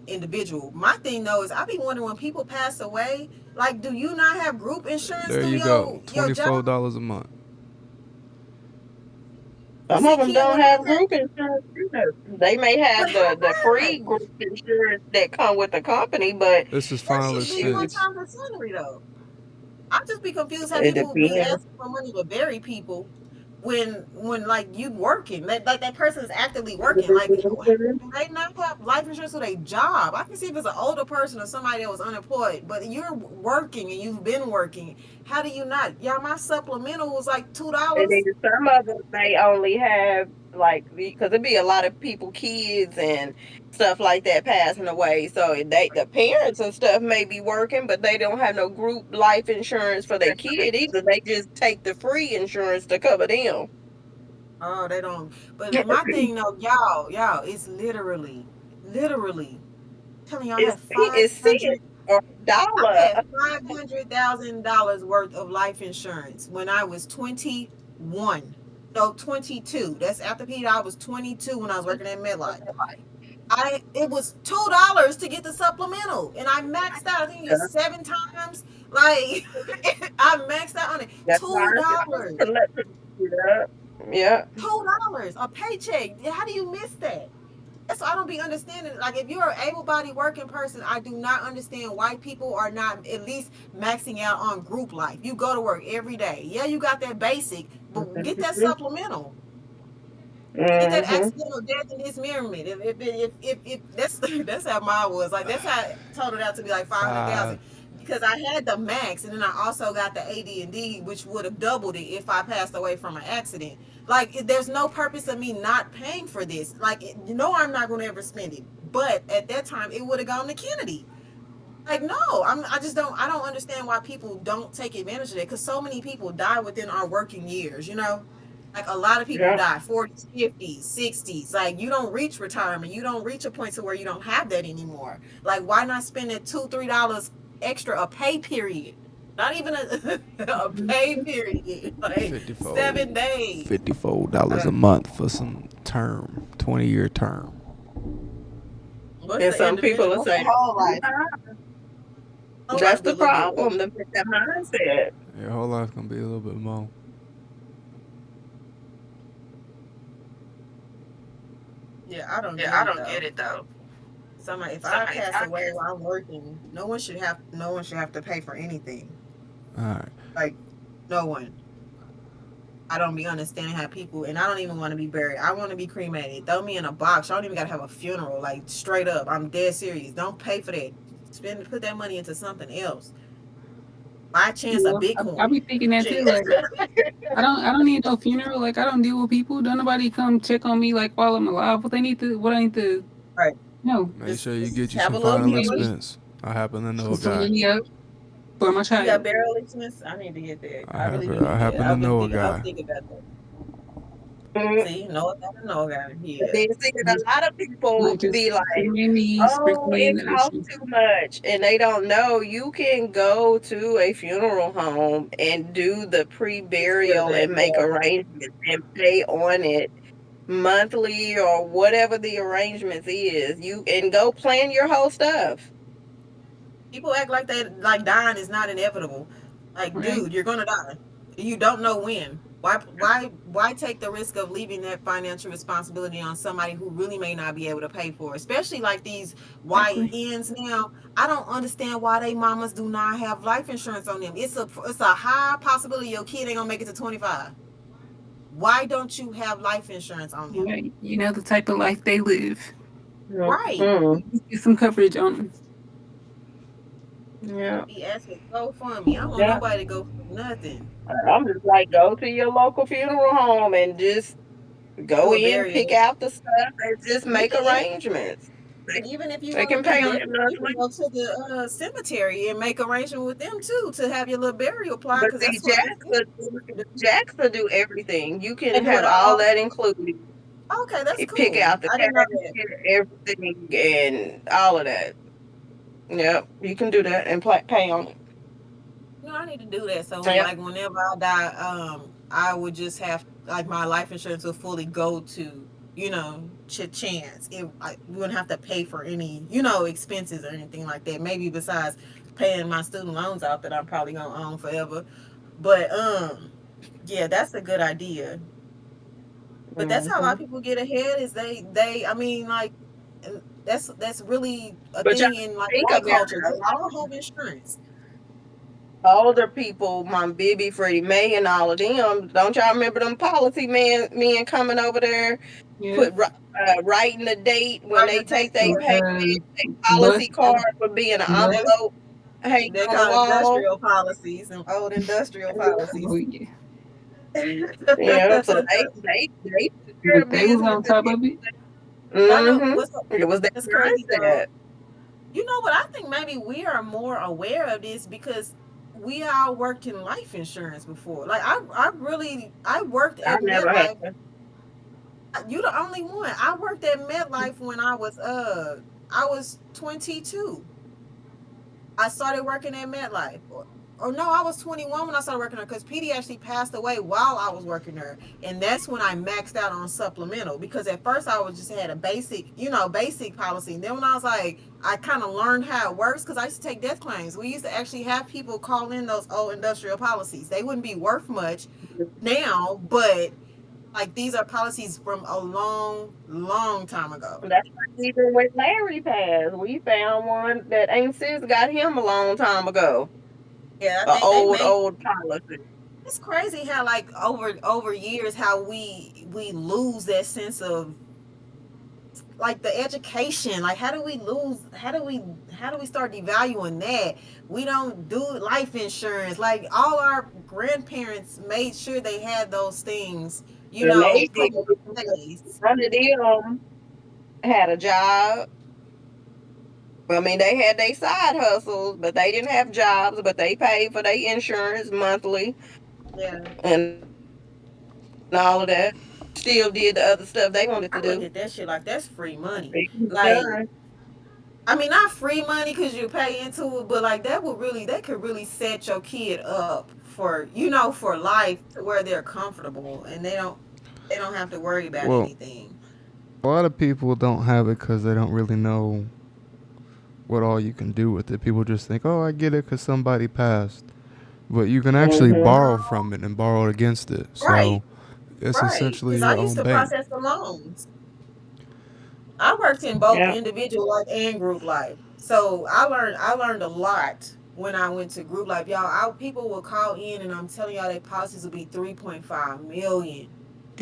Speaker 3: individual. My thing though is I be wondering when people pass away, like, do you not have group insurance
Speaker 1: There
Speaker 3: through
Speaker 1: you go.
Speaker 3: your job?
Speaker 1: $24 a month.
Speaker 6: Some of
Speaker 3: See,
Speaker 6: them
Speaker 3: kid,
Speaker 6: don't
Speaker 3: when I
Speaker 6: have
Speaker 3: had,
Speaker 6: group insurance either. They may
Speaker 3: but
Speaker 6: have
Speaker 3: how
Speaker 6: the
Speaker 3: much?
Speaker 6: free group insurance that come with the company, but
Speaker 1: This is
Speaker 3: That
Speaker 1: final
Speaker 3: should be one
Speaker 1: expense.
Speaker 3: time the salary though. I just be confused how
Speaker 6: it
Speaker 3: people be
Speaker 6: depends.
Speaker 3: asking for money to bury people when like you working, like that person is actively working. Like, do they not have life insurance with a job? I can see if it's an older person or somebody that was unemployed, but you're working and you've been working. How do you not? Yeah, my supplemental was like $2.
Speaker 6: And then some of them may only have like because it be a lot of people, kids and stuff like that passing away. So the parents and stuff may be working, but they don't have no group life insurance for their kid either. They just take the free insurance to cover them.
Speaker 3: Oh, they don't. But my thing though, y'all, it's literally telling y'all
Speaker 6: It's cents or a
Speaker 3: I
Speaker 6: dollar.
Speaker 3: had $500,000 worth of life insurance when I was 21. No, 22. That's after Peter. I was 22 when I was working at MedLife. It was $2 to get the supplemental, and I maxed out. I think it's 7 times. Like I maxed out on it.
Speaker 6: That's why
Speaker 3: $2.
Speaker 6: I let people do that. Yeah.
Speaker 3: $2 a paycheck. How do you miss that? That's why I don't be understanding. Like, if you're an able-bodied working person, I do not understand why people are not at least maxing out on group life. You go to work every day. Yeah, you got that basic, but get that supplemental. Get that
Speaker 6: Mm-hmm.
Speaker 3: accidental death and dismemberment. If that's that's how mine was. Like, that's how it totaled out to be like 500,000
Speaker 1: Five.
Speaker 3: because I had the max and then I also got the AD&D, which would have doubled it if I passed away from an accident. Like, there's no purpose of me not paying for this. Like, I'm not going to ever spend it. But at that time, it would have gone to Kennedy. Like, no, I just don't. I don't understand why people don't take advantage of it. Because so many people die within our working years. Like, a lot of people
Speaker 6: Yeah.
Speaker 3: die 40s, 50s, 60s. Like, you don't reach retirement. You don't reach a point to where you don't have that anymore. Like, why not spend that $2, $3 extra a pay period? Not even a pay period. Like,
Speaker 1: 54.
Speaker 3: 7 days.
Speaker 1: $54 a month for some term. 20-year term.
Speaker 3: What's
Speaker 6: And
Speaker 3: the
Speaker 6: some people
Speaker 3: individual?
Speaker 6: will
Speaker 3: What's
Speaker 6: say,
Speaker 3: the whole life? Whole
Speaker 6: that's
Speaker 3: life be
Speaker 6: the
Speaker 3: a little bit.
Speaker 6: problem, the mindset.
Speaker 1: Your whole life gonna be a little bit more.
Speaker 3: Yeah, I don't
Speaker 6: Yeah,
Speaker 3: get
Speaker 6: I
Speaker 3: it
Speaker 6: don't get
Speaker 3: though.
Speaker 6: it though.
Speaker 3: Somebody, if I
Speaker 6: Somebody, if
Speaker 3: pass
Speaker 6: I
Speaker 3: away while I'm working, no one should have to pay for anything.
Speaker 1: All right.
Speaker 3: Like, no one. I don't be understanding how people, and I don't even want to be buried. I want to be cremated. Throw me in a box. I don't even gotta have a funeral. Like, straight up, I'm dead serious. Don't pay for that. Put that money into something else. Buy a chance of
Speaker 7: Yeah, I
Speaker 3: Bitcoin.
Speaker 7: be thinking that too.
Speaker 3: Shit.
Speaker 7: Like, I don't need no funeral. Like, I don't deal with people. Don't nobody come check on me like while I'm alive. What I need to
Speaker 3: Right.
Speaker 7: know.
Speaker 1: Make sure you
Speaker 3: Just
Speaker 1: get you
Speaker 3: have
Speaker 1: some
Speaker 3: a little
Speaker 1: final
Speaker 3: memory.
Speaker 1: expense. I happen to know a
Speaker 7: Some
Speaker 1: guy.
Speaker 7: money up for my
Speaker 3: You got
Speaker 7: child.
Speaker 3: burial expense? I need to get that. I really do need
Speaker 1: I
Speaker 3: that.
Speaker 1: happen to know a
Speaker 3: I was
Speaker 1: guy.
Speaker 3: thinking about that.
Speaker 6: Mm.
Speaker 3: See, no, guy.
Speaker 6: But
Speaker 3: Yeah.
Speaker 6: then see, a lot of people
Speaker 7: Might just
Speaker 6: be like,
Speaker 7: send me me, sprinkle
Speaker 6: oh,
Speaker 7: me in
Speaker 6: it
Speaker 7: the
Speaker 6: costs
Speaker 7: ocean.
Speaker 6: too much. And they don't know you can go to a funeral home and do the pre
Speaker 3: Still
Speaker 6: burial
Speaker 3: that,
Speaker 6: and make
Speaker 3: yeah.
Speaker 6: arrangements and pay on it monthly or whatever the arrangements is. You and go plan your whole stuff.
Speaker 3: People act like like dying is not inevitable. Like,
Speaker 7: Right.
Speaker 3: dude, you're gonna die. You don't know when. Why take the risk of leaving that financial responsibility on somebody who really may not be able to pay for it? Especially like these
Speaker 7: Exactly.
Speaker 3: YNs now. I don't understand why they mamas do not have life insurance on them. It's a high possibility your kid ain't gonna make it to 25. Why don't you have life insurance on them?
Speaker 7: Right. You know the type of life they live.
Speaker 3: Right.
Speaker 6: Mm-hmm.
Speaker 7: Get some coverage on them.
Speaker 6: Yeah.
Speaker 3: Be asking go for me. I don't want
Speaker 6: Yeah.
Speaker 3: nobody to go for nothing.
Speaker 6: I'm just like, go to your local funeral home and just
Speaker 3: Do
Speaker 6: go
Speaker 3: a
Speaker 6: in, pick
Speaker 3: burial.
Speaker 6: out the stuff, and just make
Speaker 3: Yeah.
Speaker 6: arrangements. They,
Speaker 3: And even if you
Speaker 6: they
Speaker 3: want to
Speaker 6: can
Speaker 3: be
Speaker 6: pay on
Speaker 3: buried,
Speaker 6: it
Speaker 3: you can
Speaker 6: monthly.
Speaker 3: go to the cemetery and make arrangement with them too to have your little burial plot
Speaker 6: But
Speaker 3: because
Speaker 6: see,
Speaker 3: that's what most
Speaker 6: Jackson,
Speaker 3: do.
Speaker 6: Jackson do everything. You
Speaker 3: They
Speaker 6: can
Speaker 3: do
Speaker 6: have
Speaker 3: it
Speaker 6: all
Speaker 3: all.
Speaker 6: that included.
Speaker 3: Okay, that's
Speaker 6: You pick
Speaker 3: cool.
Speaker 6: out the
Speaker 3: I didn't know that.
Speaker 6: casket, everything, and all of that. Yep, you can do that and pay on it.
Speaker 3: I need to do that. So when,
Speaker 6: Yep.
Speaker 3: like, whenever I die, I would just have like my life insurance will fully go to chance. I wouldn't have to pay for any expenses or anything like that. Maybe besides paying my student loans out that I'm probably gonna own forever. But yeah, that's a good idea. But that's how a lot
Speaker 6: Hmm.
Speaker 3: of people get ahead is they I mean like that's really a
Speaker 6: But y'all
Speaker 3: thing in like
Speaker 6: think
Speaker 3: all
Speaker 6: about it,
Speaker 3: cultures.
Speaker 6: a
Speaker 3: They
Speaker 6: lot
Speaker 3: all
Speaker 6: of
Speaker 3: have insurance.
Speaker 6: older people, Mom Bibby, Freddie Mae, and all of them. Don't y'all remember them policy men coming over there,
Speaker 7: Yeah.
Speaker 6: writing the date when
Speaker 3: Writing
Speaker 6: they
Speaker 3: the date
Speaker 6: take their
Speaker 3: for
Speaker 6: payment,
Speaker 7: The
Speaker 6: their
Speaker 7: bus,
Speaker 6: policy card would be in an
Speaker 7: bus.
Speaker 3: they
Speaker 6: envelope hanging
Speaker 3: they
Speaker 6: on the
Speaker 3: call
Speaker 6: wall.
Speaker 3: industrial policies and old industrial
Speaker 7: Oh
Speaker 3: policies.
Speaker 7: yeah.
Speaker 6: Yeah, so they took care
Speaker 7: But
Speaker 6: of
Speaker 7: they was
Speaker 6: business.
Speaker 7: on top of it.
Speaker 3: I know
Speaker 6: Mm-hmm.
Speaker 3: what's
Speaker 6: It was that
Speaker 3: crazy though.
Speaker 6: mindset.
Speaker 3: You know what? I think maybe we are more aware of this because we all worked in life insurance before. Like I worked
Speaker 6: I
Speaker 3: at
Speaker 6: never had
Speaker 3: MetLife. You the only one. I worked at MetLife when I was 22. I started working at MetLife. Or no, I was 21 when I started working there because PD actually passed away while I was working there. And that's when I maxed out on supplemental because at first I was just had a basic policy. And then when I was like, I kind of learned how it works because I used to take death claims. We used to actually have people call in those old industrial policies. They wouldn't be worth much now, but like these are policies from a long, long time ago.
Speaker 6: That's why even when Larry passed, we found one that Aunt Sis got him a long time ago.
Speaker 3: Yeah, I
Speaker 6: An
Speaker 3: think they made
Speaker 6: old policy.
Speaker 3: it's crazy how like over years how we lose that sense of like the education. Like how do we start devaluing that? We don't do life insurance. Like all our grandparents made sure they had those things,
Speaker 6: And they
Speaker 3: put
Speaker 6: did.
Speaker 3: in place.
Speaker 6: None of them had a job. I mean, they had their side hustles, but they didn't have jobs, but they paid for their insurance monthly
Speaker 3: Yeah.
Speaker 6: and all of that. Still did the other stuff they wanted to do.
Speaker 3: I look at that shit like that's free money.
Speaker 6: It was
Speaker 3: Like
Speaker 6: done.
Speaker 3: I mean, not free money because you pay into it, but like that could really set your kid up for for life to where they're comfortable and they don't have to worry about
Speaker 1: Well,
Speaker 3: anything.
Speaker 1: a lot of people don't have it because they don't really know what all you can do with it. People just think, oh, I get it because somebody passed. But you can actually
Speaker 6: Hmm.
Speaker 1: borrow from it and borrow against it.
Speaker 3: Right,
Speaker 1: So it's
Speaker 3: right.
Speaker 1: essentially
Speaker 3: Because I
Speaker 1: your
Speaker 3: used
Speaker 1: own
Speaker 3: to
Speaker 1: bank.
Speaker 3: process the loans. I worked in both
Speaker 6: Yeah.
Speaker 3: individual life and group life, so I learned a lot when I went to group life. Y'all, people would call in, and I'm telling y'all, their policies would be 3.5 million.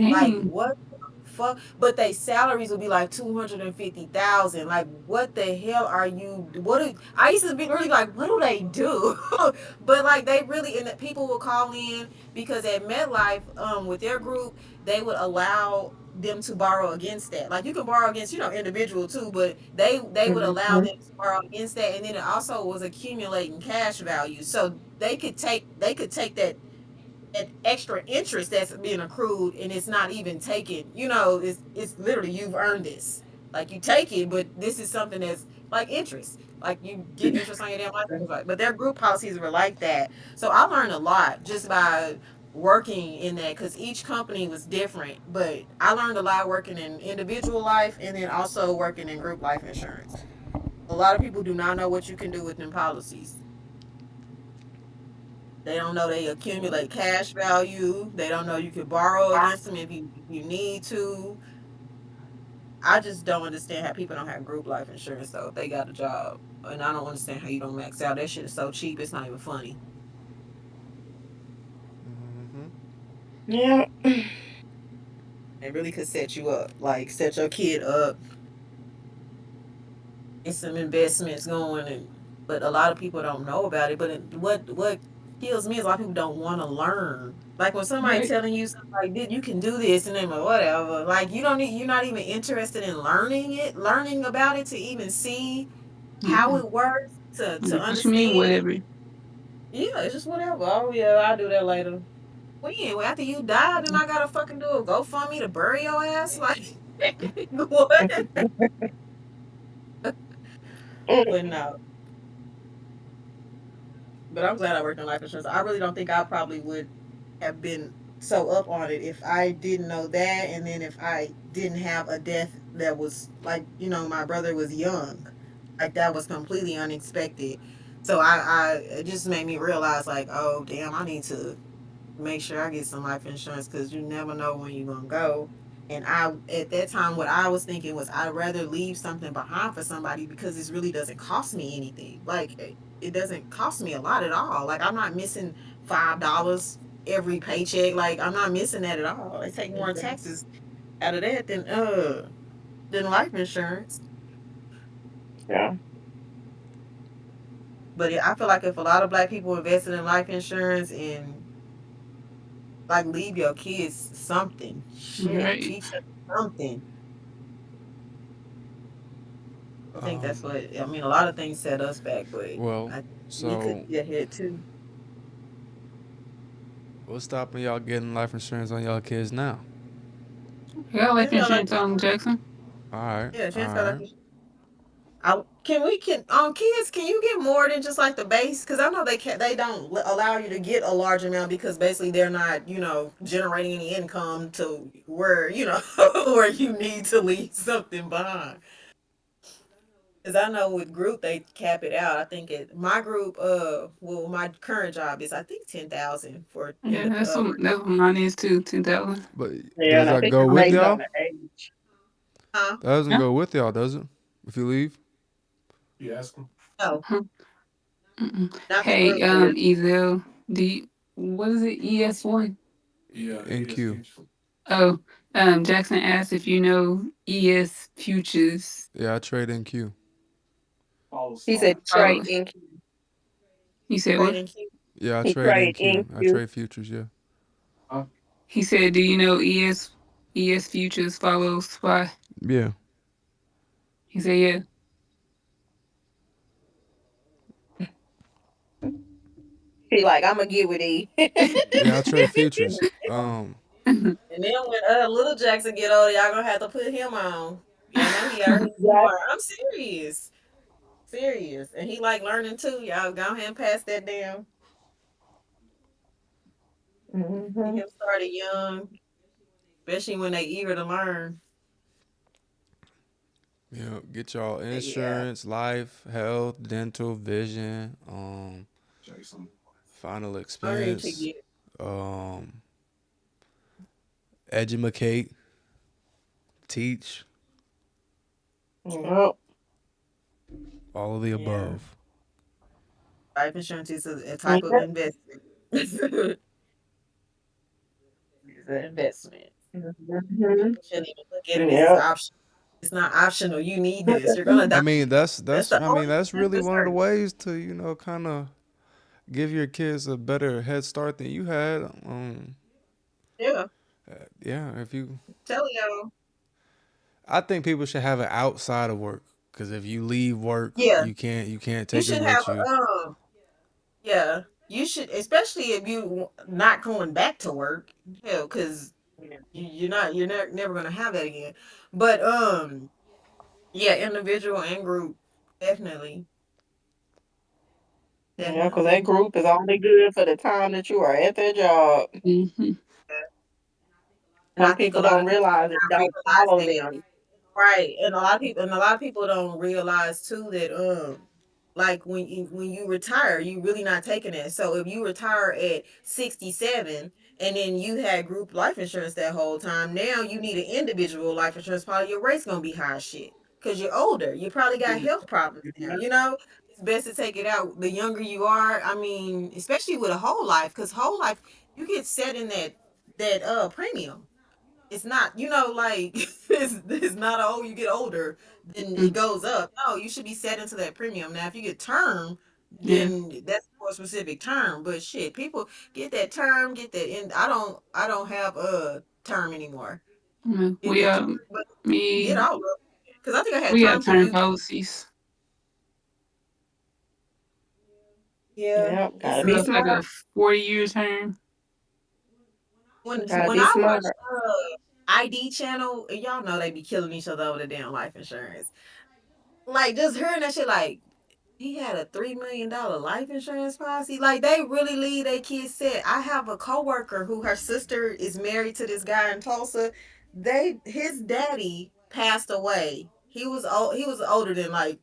Speaker 3: Like
Speaker 7: Dang.
Speaker 3: what the fuck? But they salaries would be like 250,000. Like what the hell are you? I used to be really like, what do they do? But like they really and the people would call in because at MetLife, with their group, they would allow them to borrow against that. Like you can borrow against individual too, but they would allow
Speaker 6: Hmm.
Speaker 3: them to borrow against that, and then it also was accumulating cash value, so they could take that extra interest that's being accrued and it's not even taken. It's literally you've earned this. Like you take it, but this is something that's like interest. Like you get interest on your damn life. But their group policies were like that. So I learned a lot just by working in that because each company was different. But I learned a lot working in individual life and then also working in group life insurance. A lot of people do not know what you can do with them policies. They don't know they accumulate cash value. They don't know you can borrow against them if you need to. I just don't understand how people don't have group life insurance though if they got a job. And I don't understand how you don't max out. That shit is so cheap. It's not even funny.
Speaker 6: Yeah.
Speaker 3: It really could set you up, like set your kid up, get some investments going, but a lot of people don't know about it. But what?
Speaker 6: kills me is a lot of people don't want to learn. Like when somebody
Speaker 7: Right.
Speaker 6: telling you something like, "Did you can do this," and then like, whatever. Like you don't need, you're not even interested in learning about it to even see how
Speaker 7: Mm-mm.
Speaker 6: it works, to
Speaker 7: What you
Speaker 6: understand.
Speaker 7: mean, whatever?
Speaker 6: Yeah, it's just whatever. Oh yeah, I'll do that later. When? Well, after you die, then I gotta fucking do a GoFundMe to bury your ass? Like what? But no. But I'm glad I worked in life insurance. I really don't think I probably would have been so up on it if I didn't know that, and then if I didn't have a death that was like, my brother was young, like that was completely unexpected. So it just made me realize like, oh damn, I need to make sure I get some life insurance because you never know when you're gonna go. And at that time, what I was thinking was I'd rather leave something behind for somebody because this really doesn't cost me anything. Like it doesn't cost me a lot at all. Like I'm not missing $5 every paycheck. Like I'm not missing that at all. They take more taxes out of that than life insurance.
Speaker 3: Yeah.
Speaker 6: But I feel like if a lot of black people invested in life insurance and like leave your kids something, shit,
Speaker 7: Right.
Speaker 6: teach them something. I think that's
Speaker 1: Um,
Speaker 6: what I mean. A lot of things set us back, but
Speaker 1: well,
Speaker 6: I we could
Speaker 1: so
Speaker 6: be ahead too.
Speaker 1: what's stopping y'all getting life insurance on y'all kids now?
Speaker 7: I got life
Speaker 6: Chance got life
Speaker 7: insurance on
Speaker 6: insurance.
Speaker 7: Jackson.
Speaker 1: All right,
Speaker 6: Yeah,
Speaker 1: all
Speaker 6: Chance got life
Speaker 1: right.
Speaker 6: insurance. Can kids, can you get more than just like the base? Because I know they don't allow you to get a large amount because basically they're not generating any income to where where you need to leave something behind. Because I know with group they cap it out. I think my group, well, my current job is I think 10,000 for
Speaker 7: Yeah,
Speaker 6: for
Speaker 7: that's what mine is too. 10,000.
Speaker 1: But
Speaker 3: Yeah,
Speaker 1: does
Speaker 3: and I
Speaker 1: that
Speaker 3: think
Speaker 1: go
Speaker 3: it's
Speaker 1: with
Speaker 3: based on
Speaker 1: y'all?
Speaker 3: the age.
Speaker 6: huh?
Speaker 1: That doesn't
Speaker 7: Yeah.
Speaker 1: go with y'all, does it? If you leave?
Speaker 6: No,
Speaker 7: Huh. Mm-mm.
Speaker 6: not the
Speaker 7: Hey,
Speaker 6: group is.
Speaker 7: Ezel, what is it? ES1.
Speaker 1: NQ.
Speaker 7: Oh, Jackson asked if you know ES futures.
Speaker 1: Yeah, I trade NQ.
Speaker 3: He said
Speaker 7: Oh,
Speaker 3: trade ink.
Speaker 7: you said what?
Speaker 6: Trading Q.
Speaker 1: Yeah, I
Speaker 3: He
Speaker 1: trade
Speaker 3: trade
Speaker 1: NQ.
Speaker 3: ink
Speaker 1: I
Speaker 3: you.
Speaker 1: trade futures. Yeah.
Speaker 7: He said, "Do you know ES futures follows SPY?"
Speaker 1: Yeah.
Speaker 7: He said, "Yeah."
Speaker 3: He like, I'm gonna get with E.
Speaker 1: Yeah, I trade futures.
Speaker 6: And then when little Jackson get older, y'all gonna have to put him on. Yeah, I know he already
Speaker 3: Right.
Speaker 6: smart. I'm serious, serious, and he like learning too. Y'all go ahead and pass that down. Get
Speaker 3: Hmm.
Speaker 6: him started young, especially when they eager to learn.
Speaker 1: Get y'all
Speaker 6: But yeah,
Speaker 1: insurance, life, health, dental, vision, final
Speaker 6: I need to
Speaker 1: expense,
Speaker 6: get.
Speaker 1: um, educate, teach,
Speaker 3: Yep.
Speaker 1: all of the
Speaker 6: Yeah,
Speaker 1: above.
Speaker 6: life insurance is a type of
Speaker 3: Yep.
Speaker 6: investment. It's an investment.
Speaker 3: Hmm.
Speaker 6: People shouldn't even look at it as
Speaker 3: Yep.
Speaker 6: option. It's not optional. You need this. You're gonna die.
Speaker 1: I mean, that's
Speaker 6: That's
Speaker 1: that's
Speaker 6: the
Speaker 1: I mean
Speaker 6: only
Speaker 1: that's really one of the
Speaker 6: concern.
Speaker 1: ways to kind of give your kids a better head start than you had.
Speaker 6: Yeah,
Speaker 1: Yeah, if you,
Speaker 6: telling y'all.
Speaker 1: I think people should have it outside of work because if you leave work,
Speaker 6: Yeah,
Speaker 1: you can't
Speaker 6: you
Speaker 1: take it
Speaker 6: should have
Speaker 1: with you.
Speaker 6: yeah, you should, especially if you not going back to work. Hell, because you're never gonna have that again. But yeah, individual and group, definitely,
Speaker 3: Yeah, because that
Speaker 6: definitely.
Speaker 3: group is only good for the time that you are at their job.
Speaker 7: hmm
Speaker 6: Yeah. And I
Speaker 3: Some
Speaker 6: think a
Speaker 3: people
Speaker 6: lot
Speaker 3: don't
Speaker 6: of people
Speaker 3: realize it.
Speaker 6: do not
Speaker 3: Don't
Speaker 6: realize
Speaker 3: follow
Speaker 6: that.
Speaker 3: them.
Speaker 6: Right. And a lot of people don't realize too that like when you retire, you really not taking it. So if you retire at 67 and then you had group life insurance that whole time, now you need an individual life insurance policy, your rate's gonna be high as shit. Cause you're older. You probably got health problems now, you know? It's best to take it out the younger you are. I mean, especially with a whole life, because whole life you get set in that premium. It's not, like it's not, oh, you get older, then it goes up. No, you should be set into that premium. Now, if you get term,
Speaker 7: Yeah.
Speaker 6: then that's a more specific term. But shit, people get that term, get that in. I don't have a term anymore.
Speaker 7: Mm,
Speaker 6: Get
Speaker 7: We
Speaker 6: the term, but get
Speaker 7: me
Speaker 6: all of it. Because I think I had
Speaker 7: we got
Speaker 6: term
Speaker 7: term
Speaker 6: confusion.
Speaker 7: policies.
Speaker 6: Yeah,
Speaker 3: Yep,
Speaker 6: it's
Speaker 3: gotta
Speaker 7: So
Speaker 3: be
Speaker 7: it's like a
Speaker 3: smart.
Speaker 7: 40-year term.
Speaker 3: Gotta
Speaker 6: when
Speaker 3: be
Speaker 6: I watch
Speaker 3: smart.
Speaker 6: ID channel, and y'all know they be killing each other over the damn life insurance. Like just hearing that shit, like he had a $3 million life insurance policy. Like they really leave their kids set. I have a coworker who her sister is married to this guy in Tulsa. His daddy passed away. He was old. He was older than like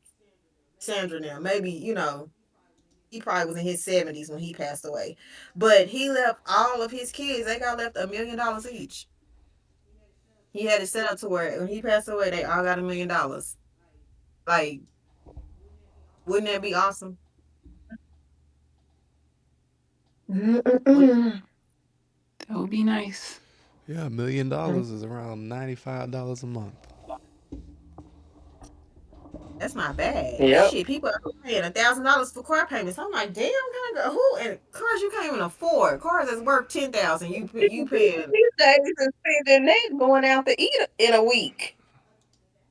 Speaker 6: Sandra now. Maybe he probably was in his 70s when he passed away. But he left all of his kids. They got left $1 million each. He had it set up to where when he passed away, they all got $1 million. Like, wouldn't that be awesome? Would-
Speaker 7: That would be nice.
Speaker 1: Yeah, $1 million is around $95 a month.
Speaker 6: That's not bad.
Speaker 3: Yep.
Speaker 6: Shit, people are paying $1,000 for car payments. I'm like, damn, kind of who and cars you can't even afford. Cars that's worth 10,000. You paying
Speaker 3: These days is spending that going out to eat in a week,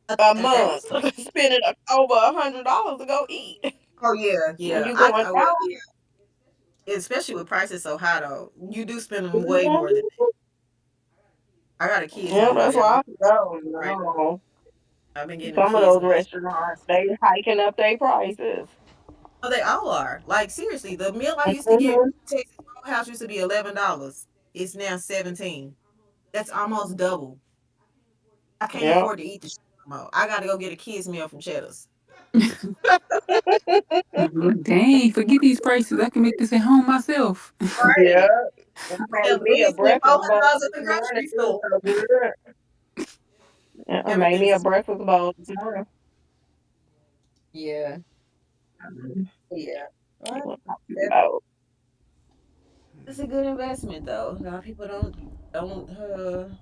Speaker 3: a month,
Speaker 6: $1,000.
Speaker 3: spending over $100 to go eat,
Speaker 6: Oh yeah,
Speaker 3: and
Speaker 6: yeah.
Speaker 3: you going
Speaker 6: Well,
Speaker 3: out.
Speaker 6: yeah. Especially with prices so high though, you do spend way more than that.
Speaker 3: Mhm.
Speaker 6: I got a kids
Speaker 3: Yeah,
Speaker 6: meal.
Speaker 3: that's
Speaker 6: Yeah,
Speaker 3: why
Speaker 6: my
Speaker 3: I go.
Speaker 6: right.
Speaker 3: No,
Speaker 6: I've been getting a
Speaker 3: some of
Speaker 6: kids
Speaker 3: those
Speaker 6: meal.
Speaker 3: restaurants they hiking up their prices.
Speaker 6: Oh, they all are. Like seriously, the meal I used to get
Speaker 3: Mhm.
Speaker 6: from Texas Roadhouse used to be $11. It's now 17. That's almost double. I can't
Speaker 3: Yep.
Speaker 6: afford to eat the shit no more. I gotta go get a kids meal from Cheddar's.
Speaker 7: Dang, forget these prices. I can make this at home myself.
Speaker 3: Yeah.
Speaker 6: Right.
Speaker 3: I
Speaker 6: Hell,
Speaker 3: made
Speaker 6: then
Speaker 3: me
Speaker 6: you
Speaker 3: a
Speaker 6: spend
Speaker 3: breakfast bowl
Speaker 6: $400 at
Speaker 3: this
Speaker 6: the
Speaker 3: morning.
Speaker 6: grocery
Speaker 3: It was
Speaker 6: store.
Speaker 3: so good. Yeah, I made me
Speaker 6: Everything's
Speaker 3: a breakfast bowl this morning.
Speaker 6: yeah,
Speaker 3: Mhm.
Speaker 6: yeah.
Speaker 3: It
Speaker 6: Well,
Speaker 3: was talking
Speaker 6: that-
Speaker 3: about.
Speaker 6: that's a good investment though. A lot of people don't a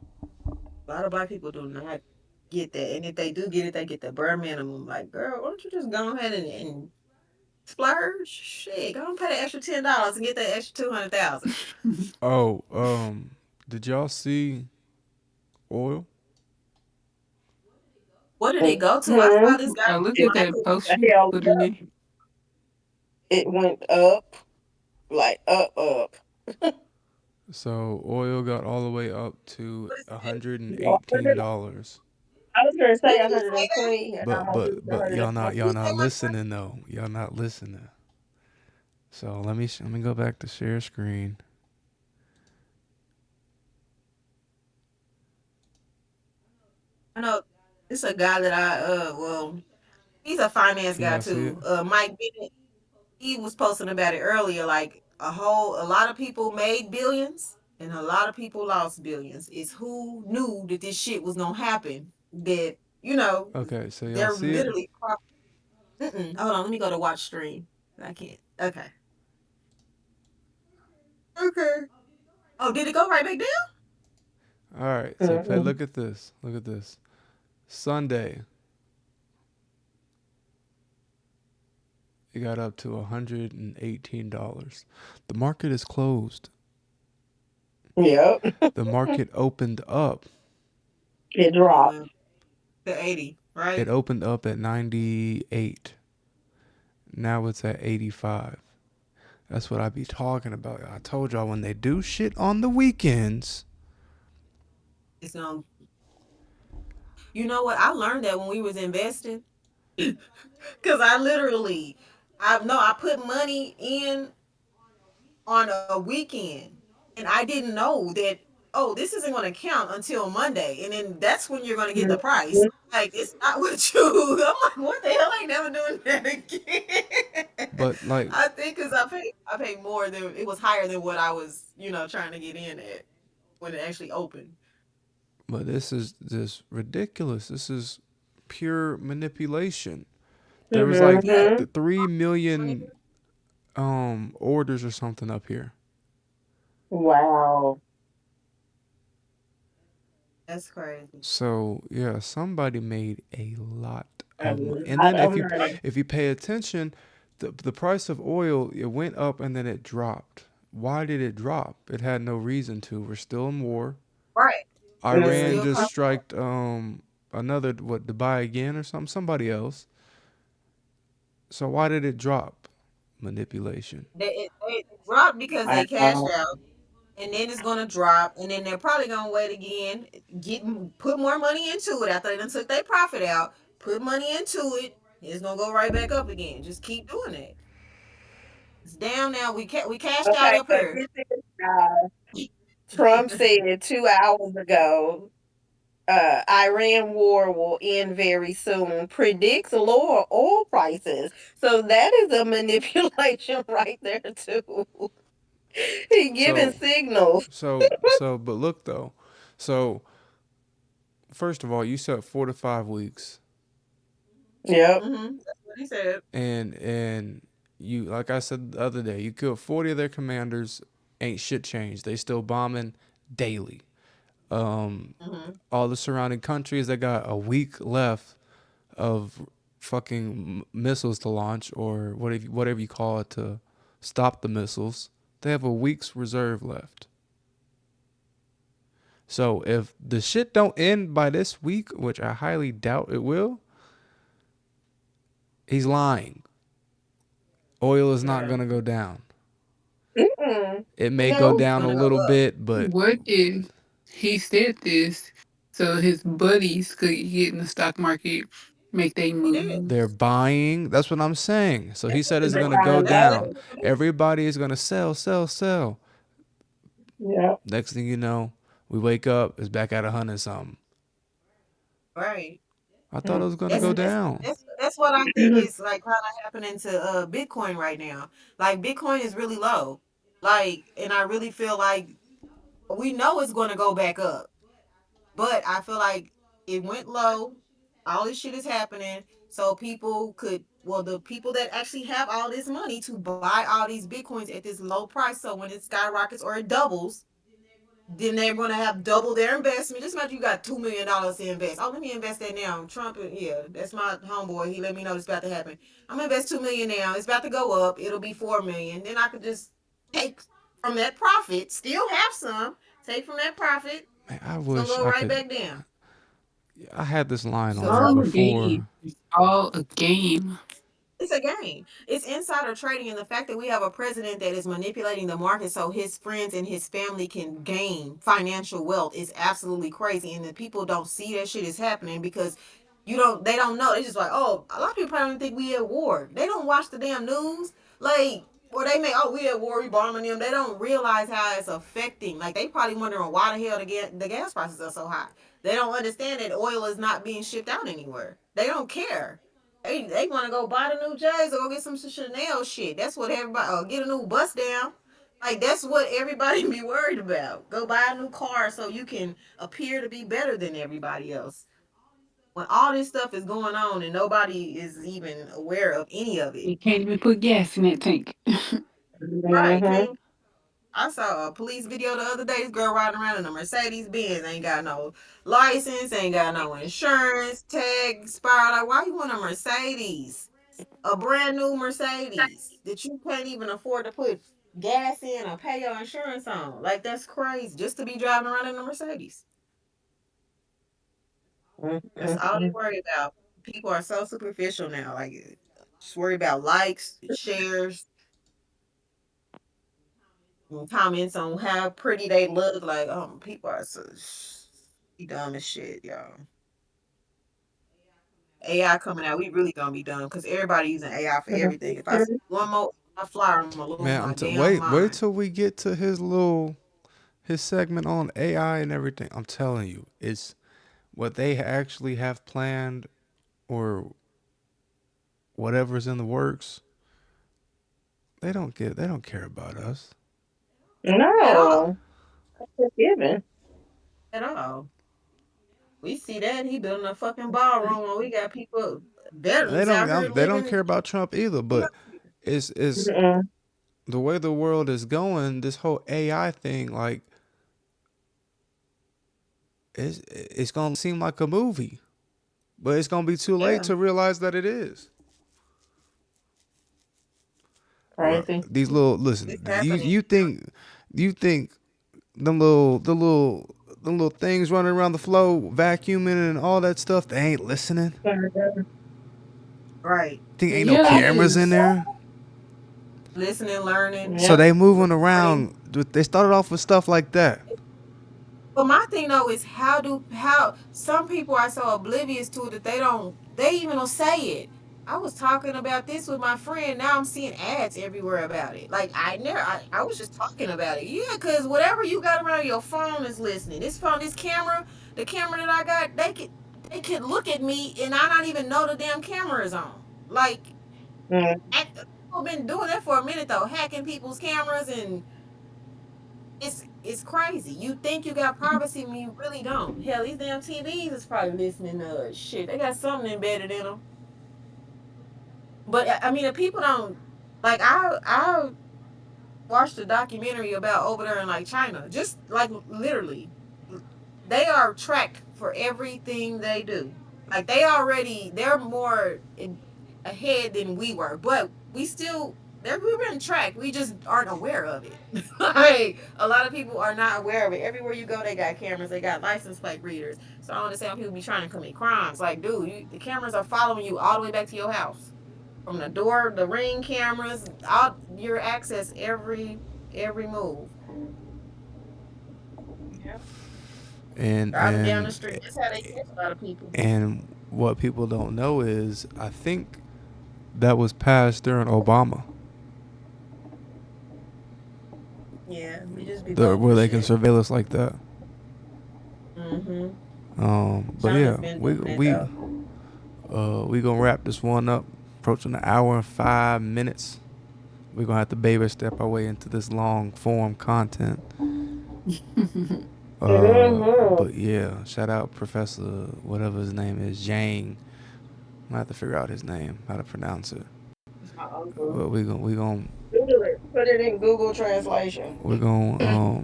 Speaker 6: lot of black people do not get that. And if they do get it, they get the bare minimum. Like, girl, why don't you just go ahead and splurge? Shit, go and pay the extra $10 and get that extra 200,000.
Speaker 1: Oh, did y'all see oil?
Speaker 6: What did it go to? I saw this
Speaker 3: Mhm.
Speaker 6: guy
Speaker 7: I looked
Speaker 3: It
Speaker 7: at
Speaker 6: on
Speaker 7: that
Speaker 6: Michael.
Speaker 7: post
Speaker 3: the
Speaker 7: you
Speaker 3: hell
Speaker 7: put in
Speaker 3: up.
Speaker 7: there.
Speaker 3: It went up, like up.
Speaker 1: So oil got all the way up to
Speaker 6: What is it?
Speaker 1: $118.
Speaker 3: I was gonna
Speaker 6: When
Speaker 3: say
Speaker 6: did he say that?
Speaker 3: 120, and
Speaker 1: But
Speaker 3: I moved
Speaker 1: but
Speaker 3: to
Speaker 1: but y'all not
Speaker 3: 120.
Speaker 6: Did he
Speaker 1: y'all
Speaker 6: say
Speaker 1: not
Speaker 6: 120?
Speaker 1: listening though. Y'all not listening. So let me go back to share screen.
Speaker 6: I know it's a guy that he's a finance
Speaker 1: Can
Speaker 6: guy
Speaker 1: y'all see it?
Speaker 6: too. Mike Bennett, he was posting about it earlier. Like a lot of people made billions and a lot of people lost billions. It's who knew that this shit was gonna happen. That
Speaker 1: Okay, so y'all
Speaker 6: they're
Speaker 1: see it?
Speaker 6: literally. Hold on, let me go to watch stream. I can't. Okay. Okay. Oh, did it go right back down?
Speaker 1: All right. So
Speaker 3: Mhm.
Speaker 1: look at this. Look at this. Sunday, it got up to $118. The market is closed.
Speaker 3: Yep.
Speaker 1: The market opened up.
Speaker 3: It dropped.
Speaker 6: Yeah, to 80,
Speaker 1: It
Speaker 6: right?
Speaker 1: opened up at 98. Now it's at 85. That's what I be talking about. I told y'all when they do shit on the weekends.
Speaker 6: It's gonna. You know what? I learned that when we was investing, because I put money in on a weekend, and I didn't know that. Oh, this isn't going to count until Monday, and then that's when you're going to get the price.
Speaker 3: Mhm.
Speaker 6: Like it's not what you. I'm like, what the hell? I ain't never doing that again.
Speaker 1: But like,
Speaker 6: I think because I paid more than it was higher than what I was trying to get in at when it actually opened.
Speaker 1: but this is just ridiculous. This is pure manipulation. There was like
Speaker 6: Yeah,
Speaker 3: Mhm.
Speaker 1: 3 million orders or something up here.
Speaker 3: Wow.
Speaker 6: that's crazy.
Speaker 1: So yeah, somebody made a lot
Speaker 3: A
Speaker 1: of money. And
Speaker 3: lot
Speaker 1: then
Speaker 3: of money.
Speaker 1: if you pay attention, the price of oil, it went up and then it dropped. Why did it drop? It had no reason to. We're still in war.
Speaker 6: Right. And it's
Speaker 1: Iran
Speaker 6: still
Speaker 1: just
Speaker 6: cost.
Speaker 1: striked another what Dubai again or something, somebody else. So why did it drop? Manipulation.
Speaker 6: They dropped because
Speaker 3: I
Speaker 6: they cashed
Speaker 3: know.
Speaker 6: out, and then it's gonna drop, and then they're probably gonna wait again, put more money into it after they done took their profit out, put money into it. It's gonna go right back up again. Just keep doing it. It's down now. We cashed out
Speaker 3: Okay,
Speaker 6: up
Speaker 3: so
Speaker 6: here.
Speaker 3: this is Trump said 2 hours ago, Iran war will end very soon. Predicts lower oil prices. So that is a manipulation right there too. He giving
Speaker 1: So
Speaker 3: signals.
Speaker 1: but look though. So first of all, you said 4 to 5 weeks,
Speaker 3: Yep.
Speaker 6: That's what he said.
Speaker 1: and you like I said the other day, you killed 40 of their commanders. Ain't shit changed. They still bombing daily. Um,
Speaker 6: Hmm.
Speaker 1: all the surrounding countries that got a week left of fucking missiles to launch or whatever you call it to stop the missiles. They have a week's reserve left. So if the shit don't end by this week, which I highly doubt it will, he's lying. Oil is not
Speaker 6: Yeah.
Speaker 1: gonna go down.
Speaker 3: Mm-mm.
Speaker 1: It may go
Speaker 3: No.
Speaker 6: It's
Speaker 1: down a
Speaker 6: gonna go
Speaker 1: little
Speaker 6: up.
Speaker 1: bit, but
Speaker 7: What if he said this so his buddies could get in the stock market, make they
Speaker 6: He did.
Speaker 1: they're
Speaker 7: moves?
Speaker 1: buying. That's what I'm saying. So he said it's
Speaker 3: They
Speaker 1: gonna
Speaker 3: buy
Speaker 1: go
Speaker 3: and
Speaker 6: That's
Speaker 1: down.
Speaker 3: low.
Speaker 6: what he did.
Speaker 1: Everybody is gonna sell, sell, sell.
Speaker 3: Yep.
Speaker 1: Next thing you know, we wake up, it's back at 100 something.
Speaker 6: Right.
Speaker 1: I thought it
Speaker 3: Mm.
Speaker 1: was gonna
Speaker 6: That's
Speaker 1: go
Speaker 6: that's
Speaker 1: down.
Speaker 6: that's what I think is like kind of happening to Bitcoin right now. Like Bitcoin is really low. Like, and I really feel like we know it's going to go back up. But I feel like it went low. All this shit is happening. So people could, well, the people that actually have all this money to buy all these Bitcoins at this low price. So when it skyrockets or it doubles, then they're going to have double their investment. Just imagine you got $2 million to invest. Oh, let me invest that now. Trump, yeah, that's my homeboy. He let me know it's about to happen. I'm going to invest 2 million now. It's about to go up. It'll be 4 million. Then I could just take from that profit, still have some, take from that profit.
Speaker 1: Man, I
Speaker 6: It's going to
Speaker 1: wish
Speaker 6: go
Speaker 1: I
Speaker 6: right
Speaker 1: could.
Speaker 6: back down.
Speaker 1: I had this line on
Speaker 6: Because
Speaker 1: here
Speaker 7: All a
Speaker 1: before.
Speaker 7: game. It's all a game.
Speaker 6: it's a game. It's insider trading, and the fact that we have a president that is manipulating the market so his friends and his family can gain financial wealth is absolutely crazy. And the people don't see that shit is happening because they don't know. They just like, oh, a lot of people probably don't think we at war. They don't watch the damn news. Like, or they may, oh, we at war, we bombing them. They don't realize how it's affecting. Like, they probably wondering why the hell the gas prices are so high. They don't understand that oil is not being shipped out anywhere. They don't care. They want to go buy the new J's or go get some Chanel shit. That's what everybody, or get a new bust down. Like, that's what everybody be worried about. Go buy a new car so you can appear to be better than everybody else. When all this stuff is going on and nobody is even aware of any of it.
Speaker 7: You can't even put gas in that tank.
Speaker 6: Right.
Speaker 3: Mm-hmm.
Speaker 6: Okay. I saw a police video the other day. This girl riding around in a Mercedes Benz, ain't got no license, ain't got no insurance, tag expired. Like, why you want a Mercedes? A brand new Mercedes that you can't even afford to put gas in or pay your insurance on. Like, that's crazy. Just to be driving around in a Mercedes. That's all they
Speaker 3: Mm-hmm.
Speaker 6: worry about. People are so superficial now. Like, just worry about likes, shares, and comments on how pretty they look. Like, oh, people are so dumb as shit, y'all. AI coming out, we really gonna be dumb because everybody using AI for everything. If I see one more I flyer, I'm gonna lose
Speaker 1: Man,
Speaker 6: my damn
Speaker 1: wait
Speaker 6: mind.
Speaker 1: till we get to his segment on AI and everything. I'm telling you, it's what they actually have planned or whatever's in the works. They don't care about us.
Speaker 6: At all.
Speaker 3: No. It's given.
Speaker 6: At all. We see that he building a fucking ballroom and we got people, veterans out here
Speaker 1: They don't
Speaker 6: living.
Speaker 1: care about Trump either, but it's
Speaker 3: Mm-mm.
Speaker 1: the way the world is going, this whole AI thing like it's going to seem like a movie, but it's going to be too late
Speaker 6: Yeah.
Speaker 1: to realize that it is.
Speaker 3: Crazy.
Speaker 1: These little listen.
Speaker 6: It's
Speaker 1: You
Speaker 6: happening.
Speaker 1: you think them little things running around the floor, vacuuming and all that stuff, they ain't listening.
Speaker 6: Right.
Speaker 1: Think ain't no
Speaker 7: Yeah, it
Speaker 1: cameras in
Speaker 7: is.
Speaker 1: there.
Speaker 6: Listening, learning,
Speaker 1: So
Speaker 3: Yep.
Speaker 1: they moving
Speaker 6: learning.
Speaker 1: around. They started off with stuff like that.
Speaker 6: But my thing though is how some people are so oblivious to it that they even don't say it. I was talking about this with my friend. Now I'm seeing ads everywhere about it. Like I was just talking about it. Yeah, because whatever you got around your phone is listening. This phone, this camera, the camera that I got, they could look at me and I not even know the damn camera is on. Like
Speaker 3: Mm.
Speaker 6: people been doing that for a minute though, hacking people's cameras and it's crazy. You think you got privacy when you really don't. Hell, these damn TVs is probably listening to us. Shit. They got something embedded in them. But I mean, if people don't like. I watched a documentary about over there in like China. Just like literally, they are tracked for everything they do. Like they're more ahead than we were, but we've been tracked. We just aren't aware of it. Like a lot of people are not aware of it. Everywhere you go, they got cameras, they got license plate readers. So I don't understand people be trying to commit crimes. Like, dude, the cameras are following you all the way back to your house. From the door, the ring cameras, all your access every move.
Speaker 3: Yep.
Speaker 1: And
Speaker 6: Driving down the
Speaker 1: and
Speaker 6: street. That's how they catch a lot of people.
Speaker 1: and what people don't know is, I think that was passed during Obama,
Speaker 6: Yeah, we just be voting
Speaker 1: where
Speaker 6: for
Speaker 1: they can
Speaker 6: shit.
Speaker 1: surveil us like that.
Speaker 6: Mm-hmm.
Speaker 1: But
Speaker 6: China's
Speaker 1: yeah,
Speaker 6: been
Speaker 1: we
Speaker 6: doing it
Speaker 1: we
Speaker 6: though.
Speaker 1: we gonna wrap this one up. Approaching an hour and 5 minutes. We're gonna have to baby step our way into this long form content.
Speaker 3: Mm-hmm.
Speaker 1: But yeah, shout out Professor whatever his name is, Jiang. I have to figure out his name, how to pronounce it.
Speaker 3: It's my uncle.
Speaker 1: But we gonna
Speaker 3: Google it. Put it in Google Translation.
Speaker 1: we're gonna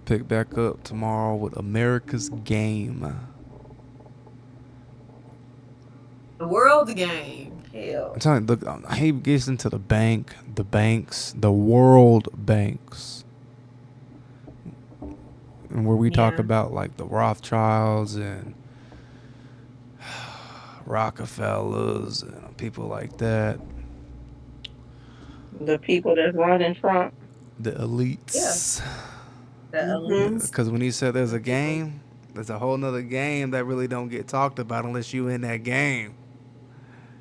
Speaker 1: pick back up tomorrow with America's Game.
Speaker 6: The world's game.
Speaker 1: I'm
Speaker 6: Hell.
Speaker 1: telling you, look, he gets into the banks, the world banks, and where we talk
Speaker 6: Yeah.
Speaker 1: about like the Rothschilds and Rockefellers and people like that,
Speaker 3: The people that's running Trump.
Speaker 1: the
Speaker 6: Yeah.
Speaker 1: elites.
Speaker 6: The
Speaker 3: Mm-hmm.
Speaker 6: elites.
Speaker 1: Because when he said there's
Speaker 6: The
Speaker 1: a
Speaker 6: people.
Speaker 1: game, there's a whole nother game that really don't get talked about unless you in that game.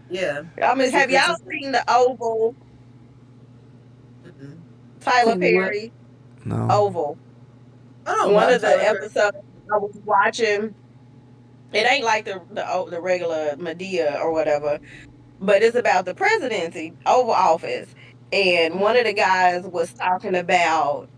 Speaker 6: Yeah.
Speaker 3: I mean, have
Speaker 6: Secret
Speaker 3: y'all
Speaker 6: society.
Speaker 3: seen the Oval?
Speaker 6: Mm-mm.
Speaker 3: Tyler
Speaker 7: Seen what?
Speaker 3: Perry
Speaker 1: No.
Speaker 3: Oval.
Speaker 6: I don't
Speaker 3: One
Speaker 6: love
Speaker 3: of the
Speaker 6: Tyler Perry.
Speaker 3: episodes I was watching, it ain't like the regular Medea or whatever, but it's about the presidency, Oval Office, and one of the guys was talking about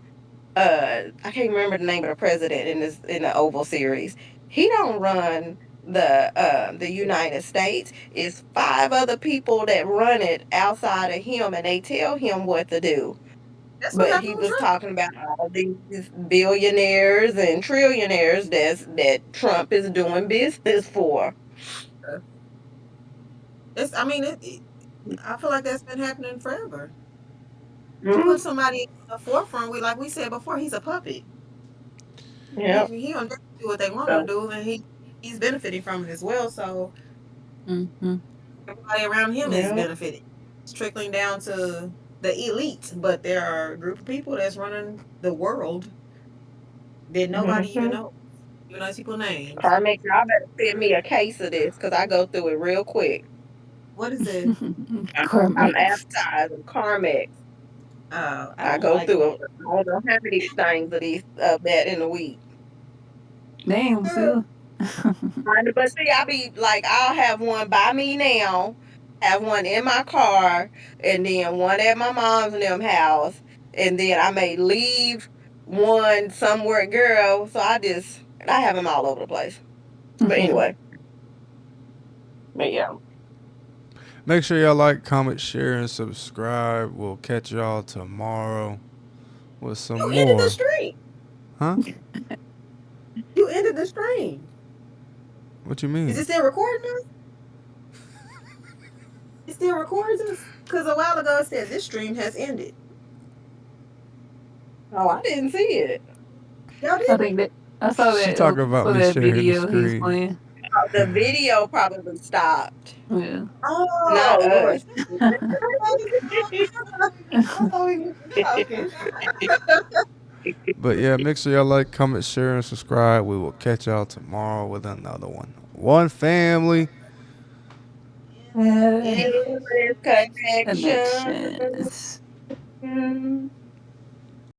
Speaker 3: I can't remember the name of the president in the Oval series. He don't run the United States. It's five other people that run it outside of him, and they tell him what to do.
Speaker 6: That's what
Speaker 3: But
Speaker 6: happened
Speaker 3: he
Speaker 6: with
Speaker 3: was
Speaker 6: Trump.
Speaker 3: talking about all these billionaires and trillionaires that Trump is doing business for.
Speaker 6: I mean, I feel like that's been happening forever. You put
Speaker 3: Mhm.
Speaker 6: somebody in the forefront. Like we said before, he's a puppet.
Speaker 3: Yeah.
Speaker 6: He don't do what they want him to
Speaker 3: So,
Speaker 6: do, and he's benefiting from it as well. So
Speaker 7: Mm-hmm.
Speaker 6: everybody around him is
Speaker 3: yeah.
Speaker 6: benefiting. It's trickling down to the elite, but there are a group of people that's running the world that nobody even
Speaker 3: Hmm.
Speaker 6: knows. You know these people names.
Speaker 3: Carmex, y'all better send me a case of this because I go through it real quick.
Speaker 6: What is it?
Speaker 3: I'm
Speaker 7: Carmex.
Speaker 3: advertising Carmex.
Speaker 6: I
Speaker 3: I
Speaker 6: don't
Speaker 3: go
Speaker 6: like
Speaker 3: through it. I don't know how many things of these of that in a week.
Speaker 7: Damn, Sil.
Speaker 3: But see, I be like, I'll have one by me now, have one in my car, and then one at my mom's and them house, and then I may leave one somewhere, girl. So I have them all over the place. But anyway, but yeah.
Speaker 1: Make sure y'all like, comment, share, and subscribe. We'll catch y'all tomorrow with some
Speaker 6: You ended the
Speaker 1: more.
Speaker 6: stream.
Speaker 1: Huh?
Speaker 6: You ended the stream.
Speaker 1: What you
Speaker 6: Is it
Speaker 1: mean?
Speaker 6: still recording us? It still records us? Because a while ago it said this stream has ended.
Speaker 3: Oh, I didn't see it.
Speaker 6: Y'all
Speaker 7: I
Speaker 6: didn't?
Speaker 7: think that I saw
Speaker 1: She
Speaker 7: that
Speaker 1: talking about
Speaker 7: for
Speaker 1: me
Speaker 7: that
Speaker 1: sharing the
Speaker 7: video he was
Speaker 1: screen.
Speaker 7: playing.
Speaker 3: Oh, the video probably stopped,
Speaker 7: Yeah.
Speaker 3: not
Speaker 6: Oh, Lord.
Speaker 3: us.
Speaker 6: I thought we was talking.
Speaker 1: But yeah, make sure y'all like, comment, share, and subscribe. We will catch y'all tomorrow with another one. One family.
Speaker 7: Yeah.
Speaker 3: Endless connection.
Speaker 7: Connections.